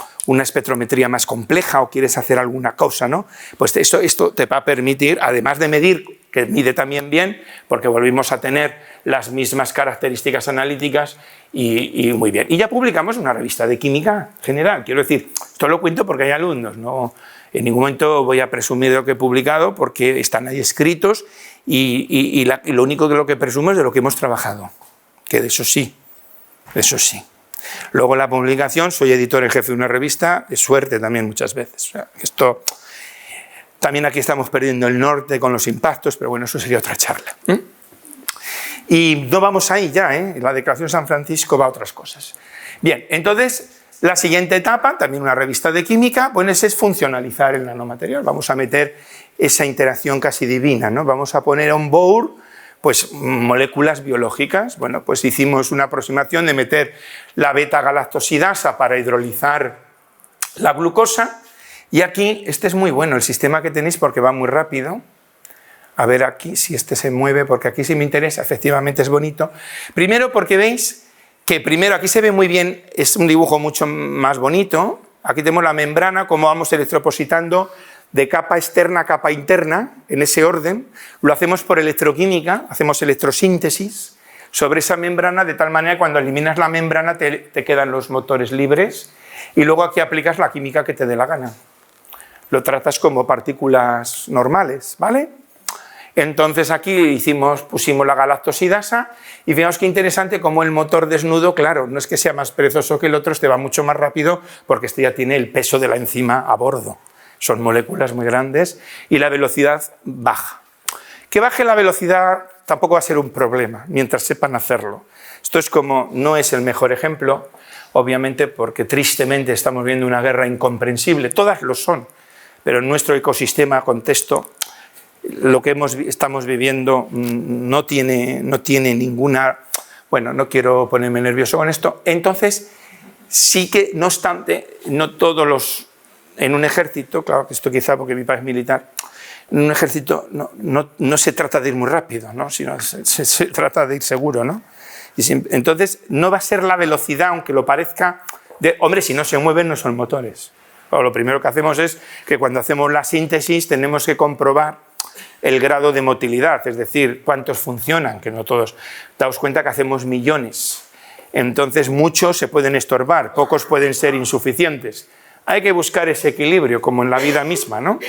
espectrometría más compleja o quieres hacer alguna cosa, ¿no? Pues esto te va a permitir, además de medir, que mide también bien, porque volvimos a tener las mismas características analíticas y muy bien. Y ya publicamos una revista de química general, quiero decir, esto lo cuento porque hay alumnos, no en ningún momento voy a presumir de lo que he publicado porque están ahí escritos y lo único de lo que presumo es de lo que hemos trabajado, que de eso sí, eso sí. Luego la publicación, soy editor en jefe de una revista, es suerte también muchas veces. O sea, esto, también aquí estamos perdiendo el norte con los impactos, pero bueno, eso sería otra charla. Y no vamos ahí ya, la Declaración de San Francisco va a otras cosas. Bien, entonces la siguiente etapa, también una revista de química, pues es funcionalizar el nanomaterial. Vamos a meter esa interacción casi divina, ¿no? Vamos a poner on board pues moléculas biológicas. Bueno, pues hicimos una aproximación de meter la beta-galactosidasa para hidrolizar la glucosa y aquí, este es muy bueno el sistema que tenéis porque va muy rápido. A ver aquí si este se mueve porque aquí sí me interesa, efectivamente es bonito. Primero porque veis que primero aquí se ve muy bien, es un dibujo mucho más bonito. Aquí tenemos la membrana, cómo vamos electropositando de capa externa a capa interna, en ese orden. Lo hacemos por electroquímica, hacemos electrosíntesis, sobre esa membrana, de tal manera que cuando eliminas la membrana te quedan los motores libres, y luego aquí aplicas la química que te dé la gana. Lo tratas como partículas normales, ¿vale? Entonces aquí pusimos la galactosidasa, y fijaos qué interesante como el motor desnudo, claro, no es que sea más perezoso que el otro, este va mucho más rápido porque este ya tiene el peso de la enzima a bordo. Son moléculas muy grandes y la velocidad baja. Que baje la velocidad tampoco va a ser un problema, mientras sepan hacerlo. Esto es como, no es el mejor ejemplo, obviamente porque tristemente estamos viendo una guerra incomprensible, todas lo son, pero en nuestro ecosistema, contexto, lo que estamos viviendo no tiene ninguna... Bueno, no quiero ponerme nervioso con esto. Entonces, sí que, no obstante, no todos los... En un ejército, claro que esto quizá porque mi padre es militar, en un ejército no se trata de ir muy rápido, ¿no? Sino se trata de ir seguro, ¿no? Entonces, no va a ser la velocidad, aunque lo parezca... hombre, si no se mueven no son motores. Bueno, lo primero que hacemos es que cuando hacemos la síntesis tenemos que comprobar el grado de motilidad, es decir, cuántos funcionan, que no todos. Daos cuenta que hacemos millones, entonces muchos se pueden estorbar, pocos pueden ser insuficientes. Hay que buscar ese equilibrio, como en la vida misma, ¿no?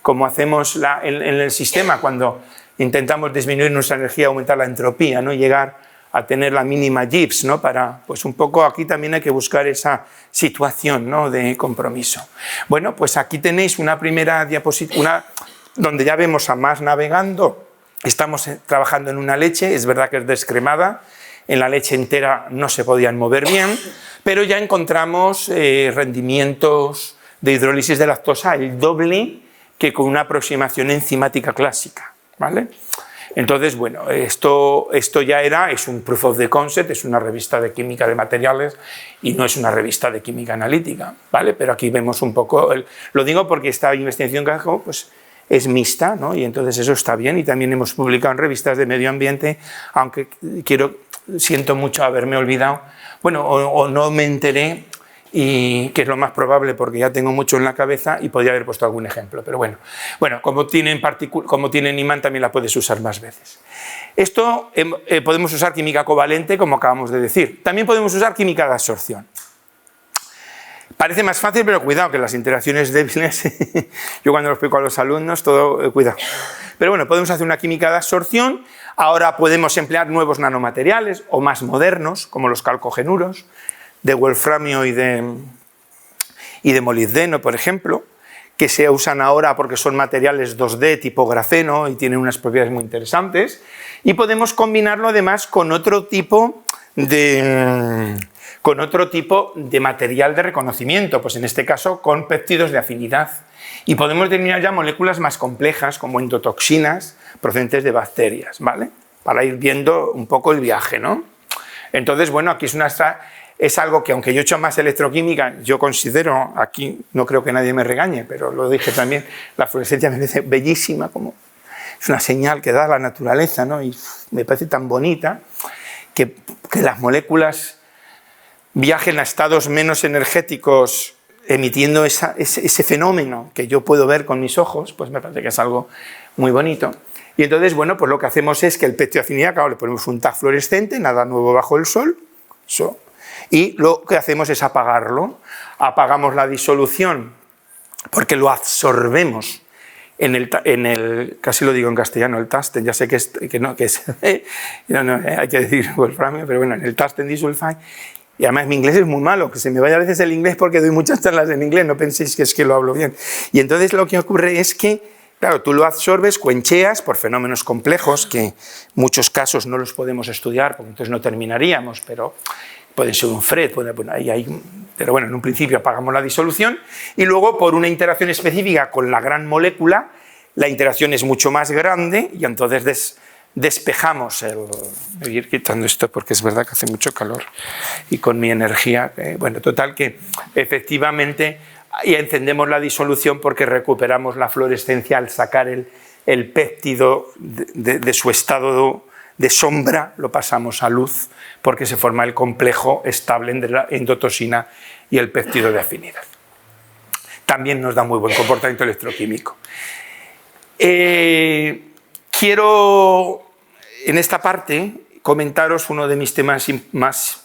Como hacemos en el sistema cuando intentamos disminuir nuestra energía, aumentar la entropía, ¿no? Llegar a tener la mínima Gibbs, ¿no? Pues un poco aquí también hay que buscar esa situación, ¿no? De compromiso. Bueno, pues aquí tenéis una primera diapositiva, donde ya vemos a más navegando. Estamos trabajando en una leche, es verdad que es descremada, en la leche entera no se podían mover bien, pero ya encontramos rendimientos de hidrólisis de lactosa el doble que con una aproximación enzimática clásica, ¿vale? Entonces, bueno, esto ya es un proof of the concept, es una revista de química de materiales y no es una revista de química analítica, ¿vale? Pero aquí vemos un poco, lo digo porque esta investigación que hago, pues, es mixta, ¿no? Y entonces eso está bien, y también hemos publicado en revistas de medio ambiente, aunque siento mucho haberme olvidado, bueno, o no me enteré, y que es lo más probable porque ya tengo mucho en la cabeza y podría haber puesto algún ejemplo, pero bueno, como tienen imán también la puedes usar más veces. Esto podemos usar química covalente, como acabamos de decir, también podemos usar química de absorción. Parece más fácil, pero cuidado, que las interacciones débiles, yo cuando lo explico a los alumnos, cuidado. Pero bueno, podemos hacer una química de absorción, ahora podemos emplear nuevos nanomateriales o más modernos, como los calcogenuros, de wolframio y de molibdeno, por ejemplo, que se usan ahora porque son materiales 2D tipo grafeno y tienen unas propiedades muy interesantes, y podemos combinarlo además con otro tipo de material de reconocimiento, pues en este caso con péptidos de afinidad. Y podemos determinar ya moléculas más complejas como endotoxinas procedentes de bacterias, ¿vale? Para ir viendo un poco el viaje, ¿no? Entonces, bueno, aquí es algo que, aunque yo he hecho más electroquímica, yo considero, aquí no creo que nadie me regañe, pero lo dije también, la fluorescencia me parece bellísima, como es una señal que da la naturaleza, ¿no? Y me parece tan bonita que las moléculas viajen a estados menos energéticos emitiendo ese fenómeno que yo puedo ver con mis ojos, pues me parece que es algo muy bonito. Y entonces, bueno, pues lo que hacemos es que el péptido de afinidad, claro, le ponemos un tag fluorescente, nada nuevo bajo el sol, y lo que hacemos es apagarlo. Apagamos la disolución porque lo absorbemos en el casi lo digo en castellano, el Tasten, ya sé que hay que decir wolframio, pero bueno, en el Tasten disulfide. Y además mi inglés es muy malo, que se me vaya a veces el inglés porque doy muchas charlas en inglés, no penséis que es que lo hablo bien. Y entonces lo que ocurre es que, claro, tú lo absorbes, cuencheas por fenómenos complejos que en muchos casos no los podemos estudiar porque entonces no terminaríamos, pero pueden ser un FRED, pero bueno, en un principio apagamos la disolución y luego por una interacción específica con la gran molécula, la interacción es mucho más grande y entonces despejamos voy a ir quitando esto porque es verdad que hace mucho calor y con mi energía, bueno, total que efectivamente ya encendemos la disolución porque recuperamos la fluorescencia al sacar el péptido de su estado de sombra, lo pasamos a luz porque se forma el complejo estable entre la endotoxina y el péptido de afinidad. También nos da muy buen comportamiento electroquímico. Quiero, en esta parte, comentaros uno de mis temas más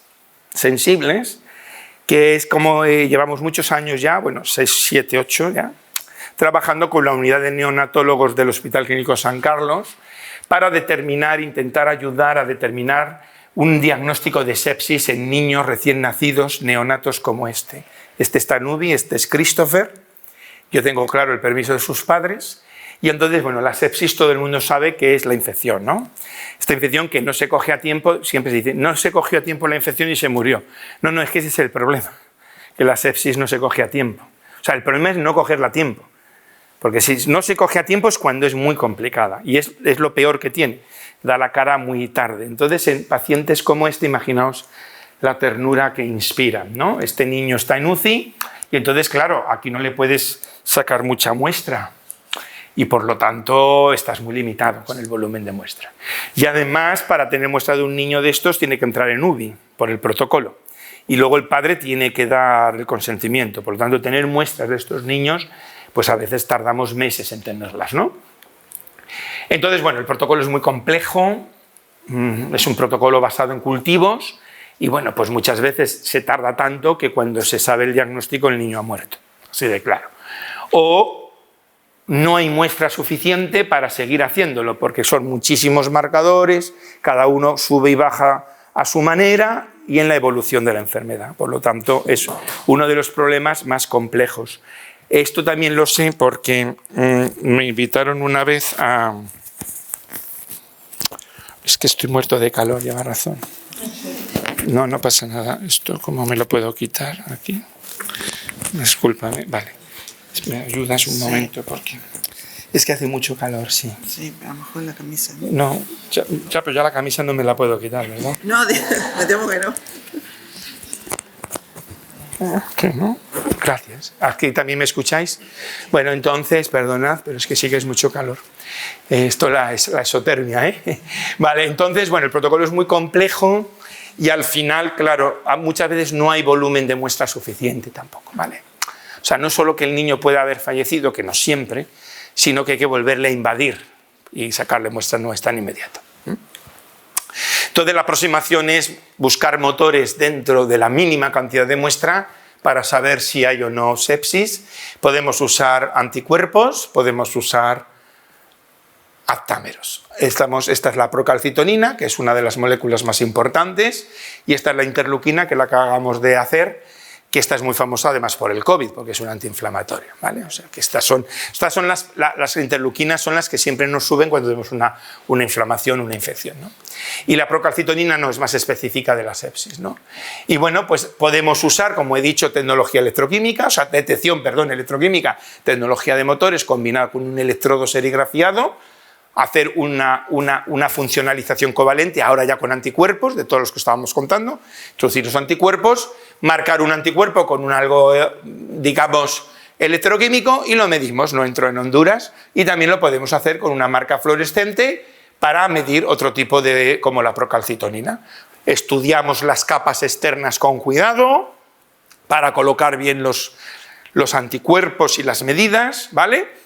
sensibles, que es como llevamos muchos años ya, bueno, 6, 7, 8 ya, trabajando con la unidad de neonatólogos del Hospital Clínico San Carlos para intentar ayudar a determinar un diagnóstico de sepsis en niños recién nacidos, neonatos como este. Este está Nubi, este es Christopher. Yo tengo claro el permiso de sus padres. Y entonces, bueno, la sepsis todo el mundo sabe que es la infección, ¿no? Esta infección que no se coge a tiempo, siempre se dice, no se cogió a tiempo la infección y se murió. No, es que ese es el problema, que la sepsis no se coge a tiempo. O sea, el problema es no cogerla a tiempo. Porque si no se coge a tiempo es cuando es muy complicada. Y es lo peor que tiene. Da la cara muy tarde. Entonces, en pacientes como este, imaginaos la ternura que inspiran, ¿no? Este niño está en UCI y entonces, claro, aquí no le puedes sacar mucha muestra. Y por lo tanto estás muy limitado con el volumen de muestra. Y además, para tener muestra de un niño de estos, tiene que entrar en UBI por el protocolo. Y luego el padre tiene que dar el consentimiento. Por lo tanto, tener muestras de estos niños, pues a veces tardamos meses en tenerlas, ¿no? Entonces, bueno, el protocolo es muy complejo, es un protocolo basado en cultivos y, bueno, pues muchas veces se tarda tanto que cuando se sabe el diagnóstico el niño ha muerto, así de claro. O no hay muestra suficiente para seguir haciéndolo, porque son muchísimos marcadores, cada uno sube y baja a su manera y en la evolución de la enfermedad. Por lo tanto, es uno de los problemas más complejos. Esto también lo sé porque me invitaron una vez a... Es que estoy muerto de calor, lleva razón. No, no pasa nada. Esto, ¿cómo me lo puedo quitar aquí? Discúlpame, vale. ¿Me ayudas un momento? Porque es que hace mucho calor, sí. Sí, a lo mejor la camisa. No, pero ya la camisa no me la puedo quitar, ¿verdad? No, me temo que no. ¿Qué no? Gracias. ¿Aquí también me escucháis? Bueno, entonces, perdonad, pero es que sí que es mucho calor. Esto es la exotermia, ¿eh? Vale, entonces, bueno, el protocolo es muy complejo y al final, claro, muchas veces no hay volumen de muestra suficiente tampoco, ¿vale? O sea, no solo que el niño pueda haber fallecido, que no siempre, sino que hay que volverle a invadir y sacarle muestras no es tan inmediato. Entonces, la aproximación es buscar motores dentro de la mínima cantidad de muestra para saber si hay o no sepsis. Podemos usar anticuerpos, podemos usar aptámeros. Esta es la procalcitonina, que es una de las moléculas más importantes, y esta es la interleuquina, que es la que acabamos de hacer, que esta es muy famosa además por el COVID, porque es un antiinflamatorio, ¿vale? O sea, que estas son las interleuquinas son las que siempre nos suben cuando tenemos una inflamación, una infección, ¿no? Y la procalcitonina no es más específica de la sepsis, ¿no? Y bueno, pues podemos usar, como he dicho, tecnología electroquímica, o sea, electroquímica, tecnología de motores combinada con un electrodo serigrafiado, hacer una funcionalización covalente, ahora ya con anticuerpos, de todos los que estábamos contando, introducir los anticuerpos, marcar un anticuerpo con algo, digamos, electroquímico y lo medimos, no entro en Honduras, y también lo podemos hacer con una marca fluorescente para medir otro tipo de, como la procalcitonina. Estudiamos las capas externas con cuidado para colocar bien los anticuerpos y las medidas, ¿vale?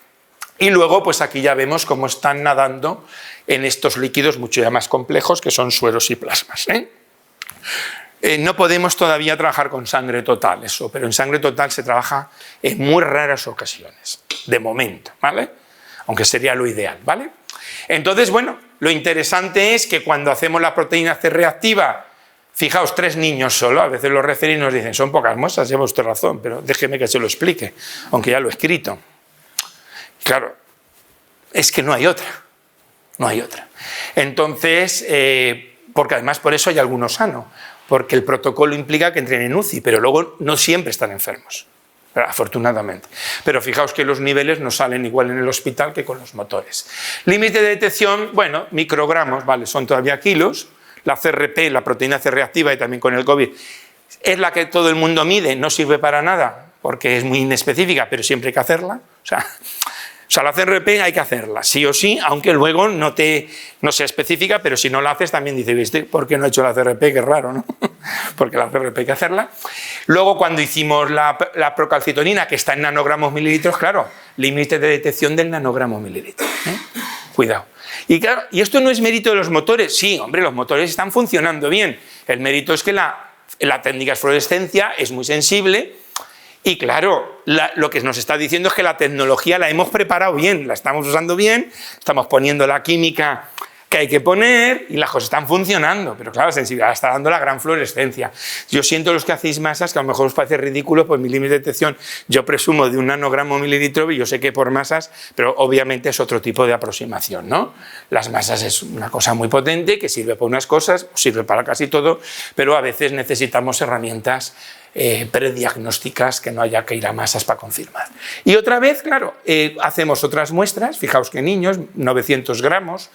Y luego, pues aquí ya vemos cómo están nadando en estos líquidos mucho ya más complejos, que son sueros y plasmas, ¿eh? No podemos todavía trabajar con sangre total, eso, pero en sangre total se trabaja en muy raras ocasiones, de momento, ¿vale? Aunque sería lo ideal, ¿vale? Entonces, bueno, lo interesante es que cuando hacemos la proteína C reactiva, fijaos, 3 niños solo, a veces los referís nos dicen, son pocas muestras, lleva usted razón, pero déjeme que se lo explique, aunque ya lo he escrito. Claro, es que no hay otra, no hay otra. Entonces, porque además por eso hay algunos sanos, porque el protocolo implica que entren en UCI, pero luego no siempre están enfermos, afortunadamente. Pero fijaos que los niveles no salen igual en el hospital que con los motores. Límite de detección, bueno, microgramos, vale, son todavía kilos. La CRP, la proteína C reactiva y también con el COVID, es la que todo el mundo mide, no sirve para nada, porque es muy inespecífica, pero siempre hay que hacerla. O sea, la CRP hay que hacerla, sí o sí, aunque luego no sea específica, pero si no la haces también dice, ¿viste? ¿Por qué no he hecho la CRP? Qué raro, ¿no? Porque la CRP hay que hacerla. Luego, cuando hicimos la procalcitonina, que está en nanogramos mililitros, claro, límite de detección del nanogramo mililitro, ¿eh? Cuidado. Y claro, ¿y esto no es mérito de los motores? Sí, hombre, los motores están funcionando bien. El mérito es que la técnica de fluorescencia es muy sensible y claro, lo que nos está diciendo es que la tecnología la hemos preparado bien, la estamos usando bien, estamos poniendo la química que hay que poner y las cosas están funcionando, pero claro, la sensibilidad está dando la gran fluorescencia. Yo siento los que hacéis masas, que a lo mejor os parece ridículo, pues mi límite de detección yo presumo de 1 nanogramo mililitro y yo sé que por masas, pero obviamente es otro tipo de aproximación, ¿no? Las masas es una cosa muy potente que sirve para unas cosas, sirve para casi todo, pero a veces necesitamos herramientas prediagnósticas que no haya que ir a masas para confirmar. Y otra vez, claro, hacemos otras muestras, fijaos que niños, 900 gramos,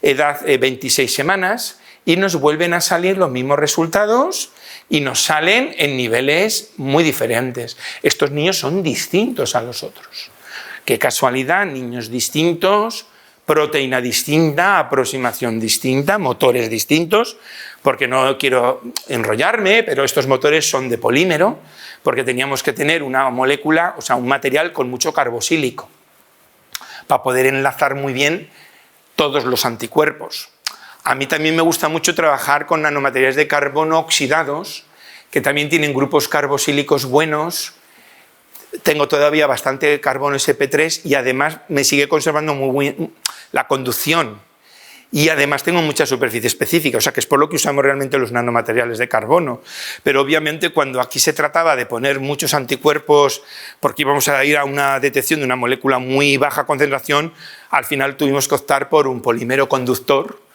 edad 26 semanas, y nos vuelven a salir los mismos resultados y nos salen en niveles muy diferentes. Estos niños son distintos a los otros. Qué casualidad, niños distintos, proteína distinta, aproximación distinta, motores distintos, porque no quiero enrollarme, pero estos motores son de polímero, porque teníamos que tener una molécula, o sea, un material con mucho carboxílico, para poder enlazar muy bien todos los anticuerpos. A mí también me gusta mucho trabajar con nanomateriales de carbono oxidados, que también tienen grupos carboxílicos buenos. Tengo todavía bastante carbono sp3 y además me sigue conservando muy bien la conducción. Y además tengo mucha superficie específica, o sea que es por lo que usamos realmente los nanomateriales de carbono. Pero obviamente cuando aquí se trataba de poner muchos anticuerpos, porque íbamos a ir a una detección de una molécula muy baja concentración, al final tuvimos que optar por un polímero conductor,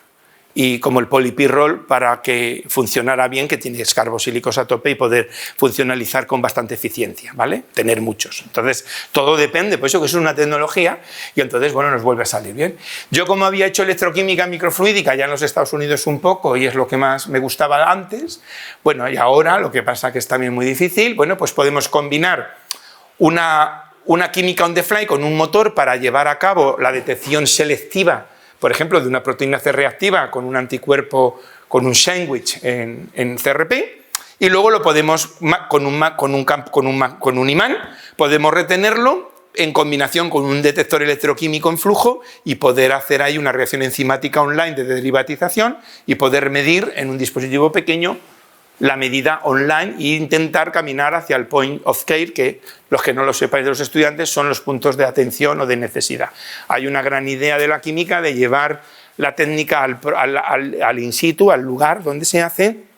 y como el polipirrol, para que funcionara bien, que tiene carboxílicos a tope y poder funcionalizar con bastante eficiencia, ¿vale? Tener muchos. Entonces, todo depende, por eso que es una tecnología y entonces, bueno, nos vuelve a salir bien. Yo, como había hecho electroquímica microfluídica ya en los Estados Unidos un poco y es lo que más me gustaba antes, bueno, y ahora lo que pasa que es también muy difícil, bueno, pues podemos combinar una química on the fly con un motor para llevar a cabo la detección selectiva, por ejemplo, de una proteína C reactiva con un anticuerpo, con un sandwich en CRP, y luego lo podemos, con un imán, podemos retenerlo en combinación con un detector electroquímico en flujo y poder hacer ahí una reacción enzimática online de derivatización y poder medir en un dispositivo pequeño la medida online e intentar caminar hacia el point of care, que los que no lo sepáis de los estudiantes son los puntos de atención o de necesidad. Hay una gran idea de la química de llevar la técnica al in situ, al lugar donde se hace.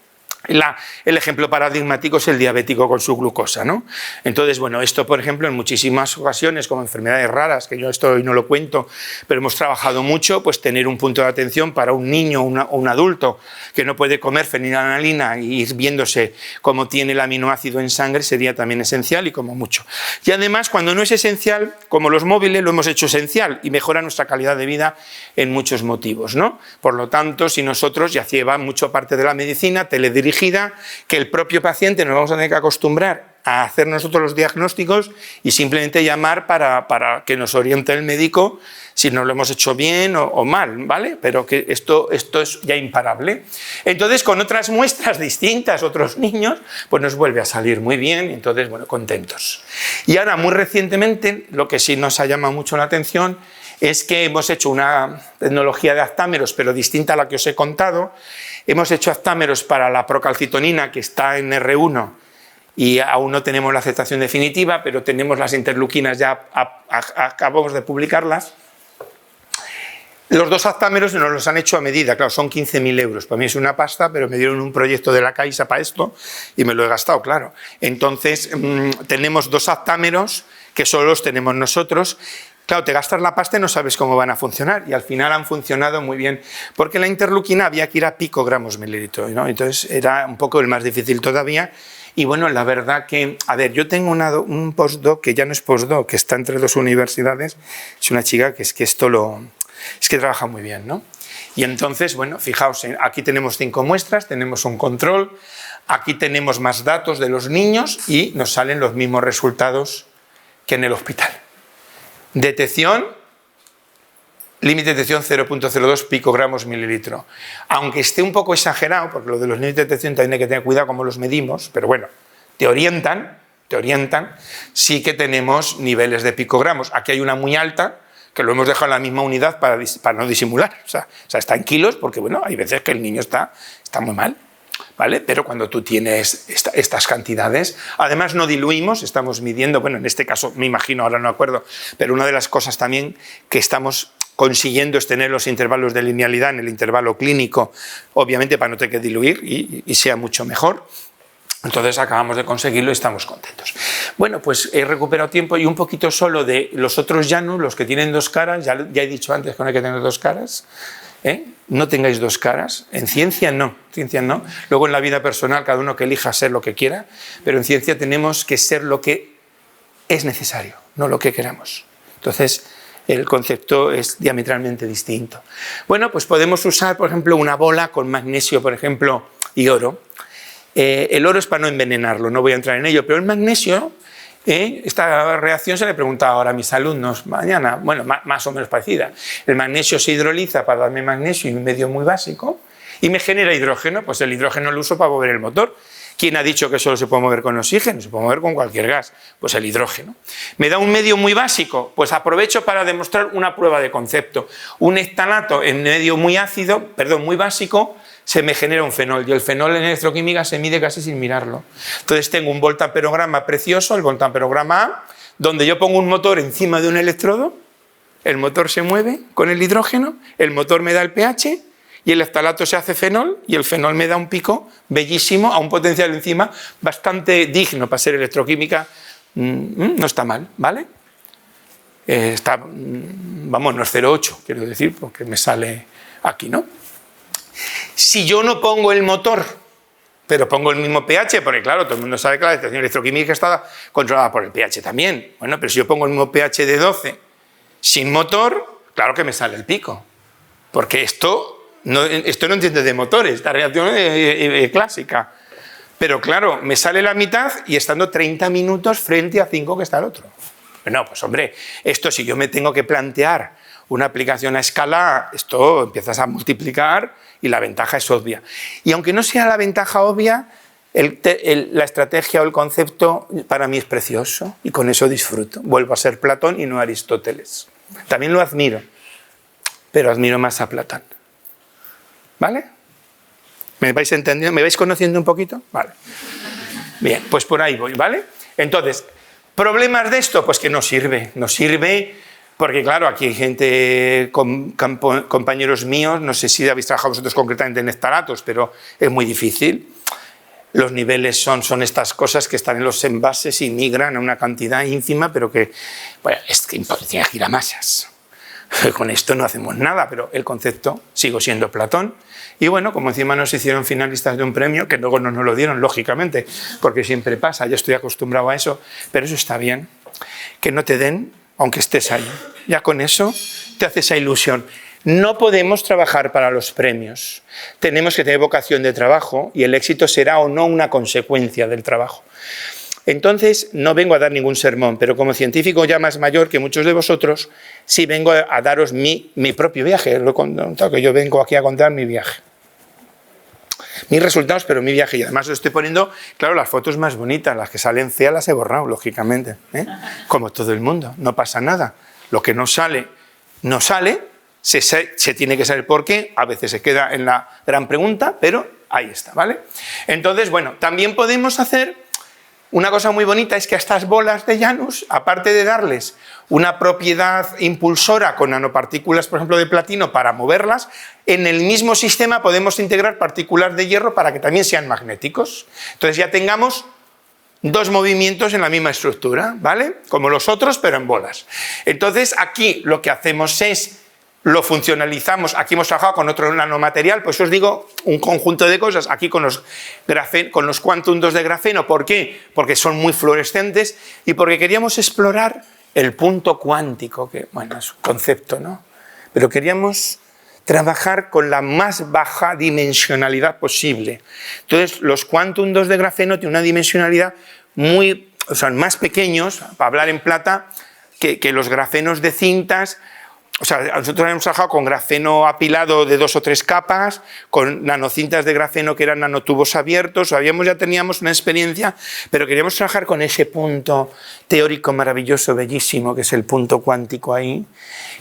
El ejemplo paradigmático es el diabético con su glucosa, ¿no? Entonces, bueno, esto, por ejemplo, en muchísimas ocasiones, como enfermedades raras, que yo esto hoy no lo cuento, pero hemos trabajado mucho, pues tener un punto de atención para un niño o un adulto que no puede comer fenilalanina y ir viéndose cómo tiene el aminoácido en sangre sería también esencial y como mucho. Y además, cuando no es esencial, como los móviles, lo hemos hecho esencial y mejora nuestra calidad de vida en muchos motivos, ¿no? Por lo tanto, si nosotros, ya lleva mucho parte de la medicina teledirigida, que el propio paciente nos vamos a tener que acostumbrar a hacer nosotros los diagnósticos y simplemente llamar para que nos oriente el médico si nos lo hemos hecho bien o mal, ¿vale? Pero que esto es ya imparable. Entonces, con otras muestras distintas, otros niños, pues nos vuelve a salir muy bien y entonces, bueno, contentos. Y ahora, muy recientemente, lo que sí nos ha llamado mucho la atención es que hemos hecho una tecnología de aptámeros, pero distinta a la que os he contado. Hemos hecho aptámeros para la procalcitonina, que está en R1, y aún no tenemos la aceptación definitiva, pero tenemos las interleuquinas, ya acabamos de publicarlas. Los dos aptámeros nos los han hecho a medida, claro, son 15.000 euros. Para mí es una pasta, pero me dieron un proyecto de la Caixa para esto y me lo he gastado, claro. Entonces, tenemos dos aptámeros que solo los tenemos nosotros. Claro, te gastas la pasta y no sabes cómo van a funcionar, y al final han funcionado muy bien, porque la interleuquina había que ir a picogramos mililitro, ¿no? Entonces era un poco el más difícil todavía. Y bueno, la verdad que, a ver, yo tengo un postdoc que ya no es postdoc, que está entre dos universidades, es una chica que es que trabaja muy bien, ¿no? Y entonces, bueno, fijaos, aquí tenemos 5 muestras, tenemos un control, aquí tenemos más datos de los niños y nos salen los mismos resultados que en el hospital. Detección, límite de detección 0.02 picogramos mililitro. Aunque esté un poco exagerado, porque lo de los límites de detección también hay que tener cuidado cómo los medimos, pero bueno, te orientan, sí que tenemos niveles de picogramos. Aquí hay una muy alta, que lo hemos dejado en la misma unidad para no disimular. O sea, está en kilos porque, bueno, hay veces que el niño está muy mal, ¿vale? Pero cuando tú tienes estas cantidades, además no diluimos, estamos midiendo, bueno, en este caso me imagino, ahora no acuerdo, pero una de las cosas también que estamos consiguiendo es tener los intervalos de linealidad en el intervalo clínico, obviamente para no tener que diluir y sea mucho mejor. Entonces acabamos de conseguirlo y estamos contentos. Bueno, pues he recuperado tiempo y un poquito solo de los otros Janus, los que tienen dos caras, ya he dicho antes que no hay que tener dos caras, ¿eh? No tengáis dos caras, en ciencia no, luego en la vida personal cada uno que elija ser lo que quiera, pero en ciencia tenemos que ser lo que es necesario, no lo que queramos. Entonces el concepto es diametralmente distinto. Bueno, pues podemos usar, por ejemplo, una bola con magnesio, por ejemplo, y oro. El oro es para no envenenarlo, no voy a entrar en ello, pero el magnesio, esta reacción se le preguntaba ahora a mis alumnos mañana, bueno, más o menos parecida. El magnesio se hidroliza para darme magnesio y un medio muy básico y me genera hidrógeno, pues el hidrógeno lo uso para mover el motor. ¿Quién ha dicho que solo se puede mover con oxígeno? Se puede mover con cualquier gas, pues el hidrógeno. ¿Me da un medio muy básico? Pues aprovecho para demostrar una prueba de concepto. Un ftalato en medio muy ácido, muy básico, se me genera un fenol y el fenol en electroquímica se mide casi sin mirarlo. Entonces tengo un voltamperograma precioso, el voltamperograma A, donde yo pongo un motor encima de un electrodo, el motor se mueve con el hidrógeno, el motor me da el pH y el ftalato se hace fenol y el fenol me da un pico bellísimo a un potencial encima bastante digno para ser electroquímica, no está mal, ¿vale? Está, vamos, no es 0,8, quiero decir, porque me sale aquí, ¿no? Si yo no pongo el motor, pero pongo el mismo pH, porque claro, todo el mundo sabe que la detección electroquímica está controlada por el pH también. Bueno, pero si yo pongo el mismo pH de 12 sin motor, claro que me sale el pico. Porque esto no entiende de motores, esta reacción es clásica. Pero claro, me sale la mitad y estando 30 minutos frente a 5 que está el otro. Bueno, pues hombre, esto si yo me tengo que plantear una aplicación a escala, esto empiezas a multiplicar y la ventaja es obvia. Y aunque no sea la ventaja obvia, la estrategia o el concepto para mí es precioso y con eso disfruto. Vuelvo a ser Platón y no Aristóteles. También lo admiro, pero admiro más a Platón. ¿Vale? ¿Me vais entendiendo? ¿Me vais conociendo un poquito? Vale. Bien, pues por ahí voy, ¿vale? Entonces, ¿problemas de esto? Pues que no sirve. No sirve porque, claro, aquí hay gente, compañeros míos, no sé si habéis trabajado vosotros concretamente en ftalatos, pero es muy difícil. Los niveles son estas cosas que están en los envases y migran a una cantidad ínfima, pero que, bueno, es que tiene giramasas. Con esto no hacemos nada, pero el concepto sigo siendo Platón. Y bueno, como encima nos hicieron finalistas de un premio, que luego no nos lo dieron, lógicamente, porque siempre pasa, ya estoy acostumbrado a eso, pero eso está bien. Que no te den, aunque estés ahí. Ya con eso te hace esa ilusión. No podemos trabajar para los premios. Tenemos que tener vocación de trabajo y el éxito será o no una consecuencia del trabajo. Entonces, no vengo a dar ningún sermón, pero como científico ya más mayor que muchos de vosotros, sí vengo a daros mi propio viaje. Lo he contado, que yo vengo aquí a contar mi viaje. Mis resultados, pero mi viaje. Y además os estoy poniendo, claro, las fotos más bonitas, las que salen feas las he borrado, lógicamente. Como todo el mundo, no pasa nada. Lo que no sale, no sale, se tiene que saber por qué, a veces se queda en la gran pregunta, pero ahí está, ¿vale? Entonces, bueno, también podemos hacer una cosa muy bonita, es que a estas bolas de Janus, aparte de darles una propiedad impulsora con nanopartículas, por ejemplo, de platino para moverlas, en el mismo sistema podemos integrar partículas de hierro para que también sean magnéticos. Entonces ya tengamos dos movimientos en la misma estructura, ¿vale? Como los otros, pero en bolas. Entonces aquí lo que hacemos es, lo funcionalizamos, aquí hemos trabajado con otro nanomaterial, pues os digo un conjunto de cosas, aquí con los quantum 2 de grafeno. ¿Por qué? Porque son muy fluorescentes y porque queríamos explorar el punto cuántico, que bueno, es un concepto, ¿no? Pero queríamos trabajar con la más baja dimensionalidad posible. Entonces, los quantum 2 de grafeno tienen una dimensionalidad son más pequeños, para hablar en plata, que los grafenos de cintas O sea, nosotros hemos trabajado con grafeno apilado de 2 o 3 capas, con nanocintas de grafeno que eran nanotubos abiertos, ya teníamos una experiencia, pero queríamos trabajar con ese punto teórico maravilloso, bellísimo, que es el punto cuántico ahí,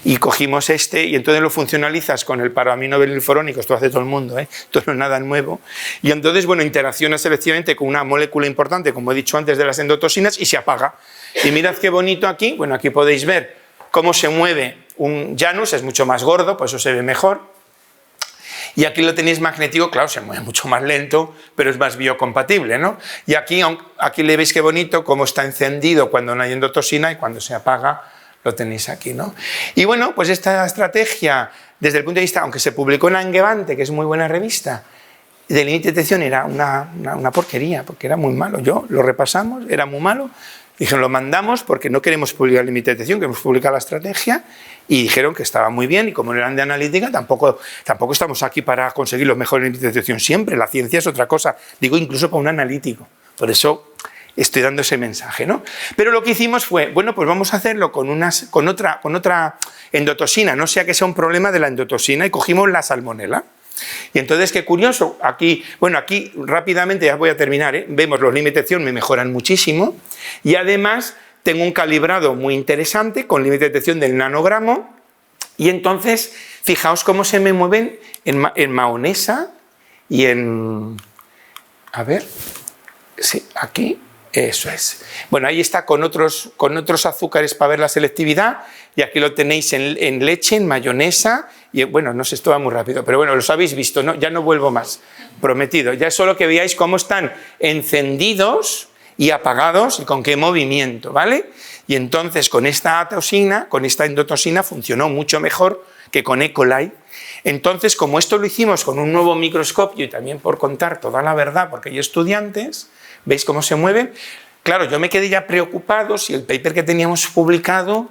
y cogimos y entonces lo funcionalizas con el paraaminobenilforónico, esto hace todo el mundo, esto no es nada nuevo, y entonces, bueno, interacciona selectivamente con una molécula importante, como he dicho antes, de las endotoxinas, y se apaga. Y mirad qué bonito aquí, bueno, aquí podéis ver cómo se mueve un Janus, es mucho más gordo, por eso se ve mejor. Y aquí lo tenéis magnético, claro, se mueve mucho más lento, pero es más biocompatible, ¿no? Y aquí le veis qué bonito, cómo está encendido cuando no hay endotoxina y cuando se apaga, lo tenéis aquí, ¿no? Y bueno, pues esta estrategia, desde el punto de vista, aunque se publicó en Angewandte, que es muy buena revista, de límite de detección era una porquería, porque era muy malo. Lo repasamos, era muy malo. Dijeron, lo mandamos porque no queremos publicar el límite de detección, queremos publicar la estrategia, y dijeron que estaba muy bien, y como no eran de analítica, tampoco estamos aquí para conseguir los mejores límites de detección siempre, la ciencia es otra cosa, digo incluso para un analítico, por eso estoy dando ese mensaje, ¿no? Pero lo que hicimos fue, bueno, pues vamos a hacerlo con otra endotoxina, no sea que sea un problema de la endotoxina, y cogimos la salmonela. Y entonces, qué curioso, aquí rápidamente, ya voy a terminar, vemos los límites de detección me mejoran muchísimo, y además tengo un calibrado muy interesante con límite de detección del nanogramo, y entonces, fijaos cómo se me mueven en mahonesa y en... A ver, sí, aquí, eso es. Bueno, ahí está con otros azúcares para ver la selectividad, y aquí lo tenéis en leche, en mayonesa, y bueno, no sé, esto va muy rápido, pero bueno, los habéis visto, ¿no? Ya no vuelvo más, prometido. Ya es solo que veáis cómo están encendidos y apagados y con qué movimiento, ¿vale? Y entonces con esta toxina, con esta endotoxina, funcionó mucho mejor que con E. coli. Entonces, como esto lo hicimos con un nuevo microscopio y también por contar toda la verdad, porque hay estudiantes, ¿veis cómo se mueven? Claro, yo me quedé ya preocupado si el paper que teníamos publicado,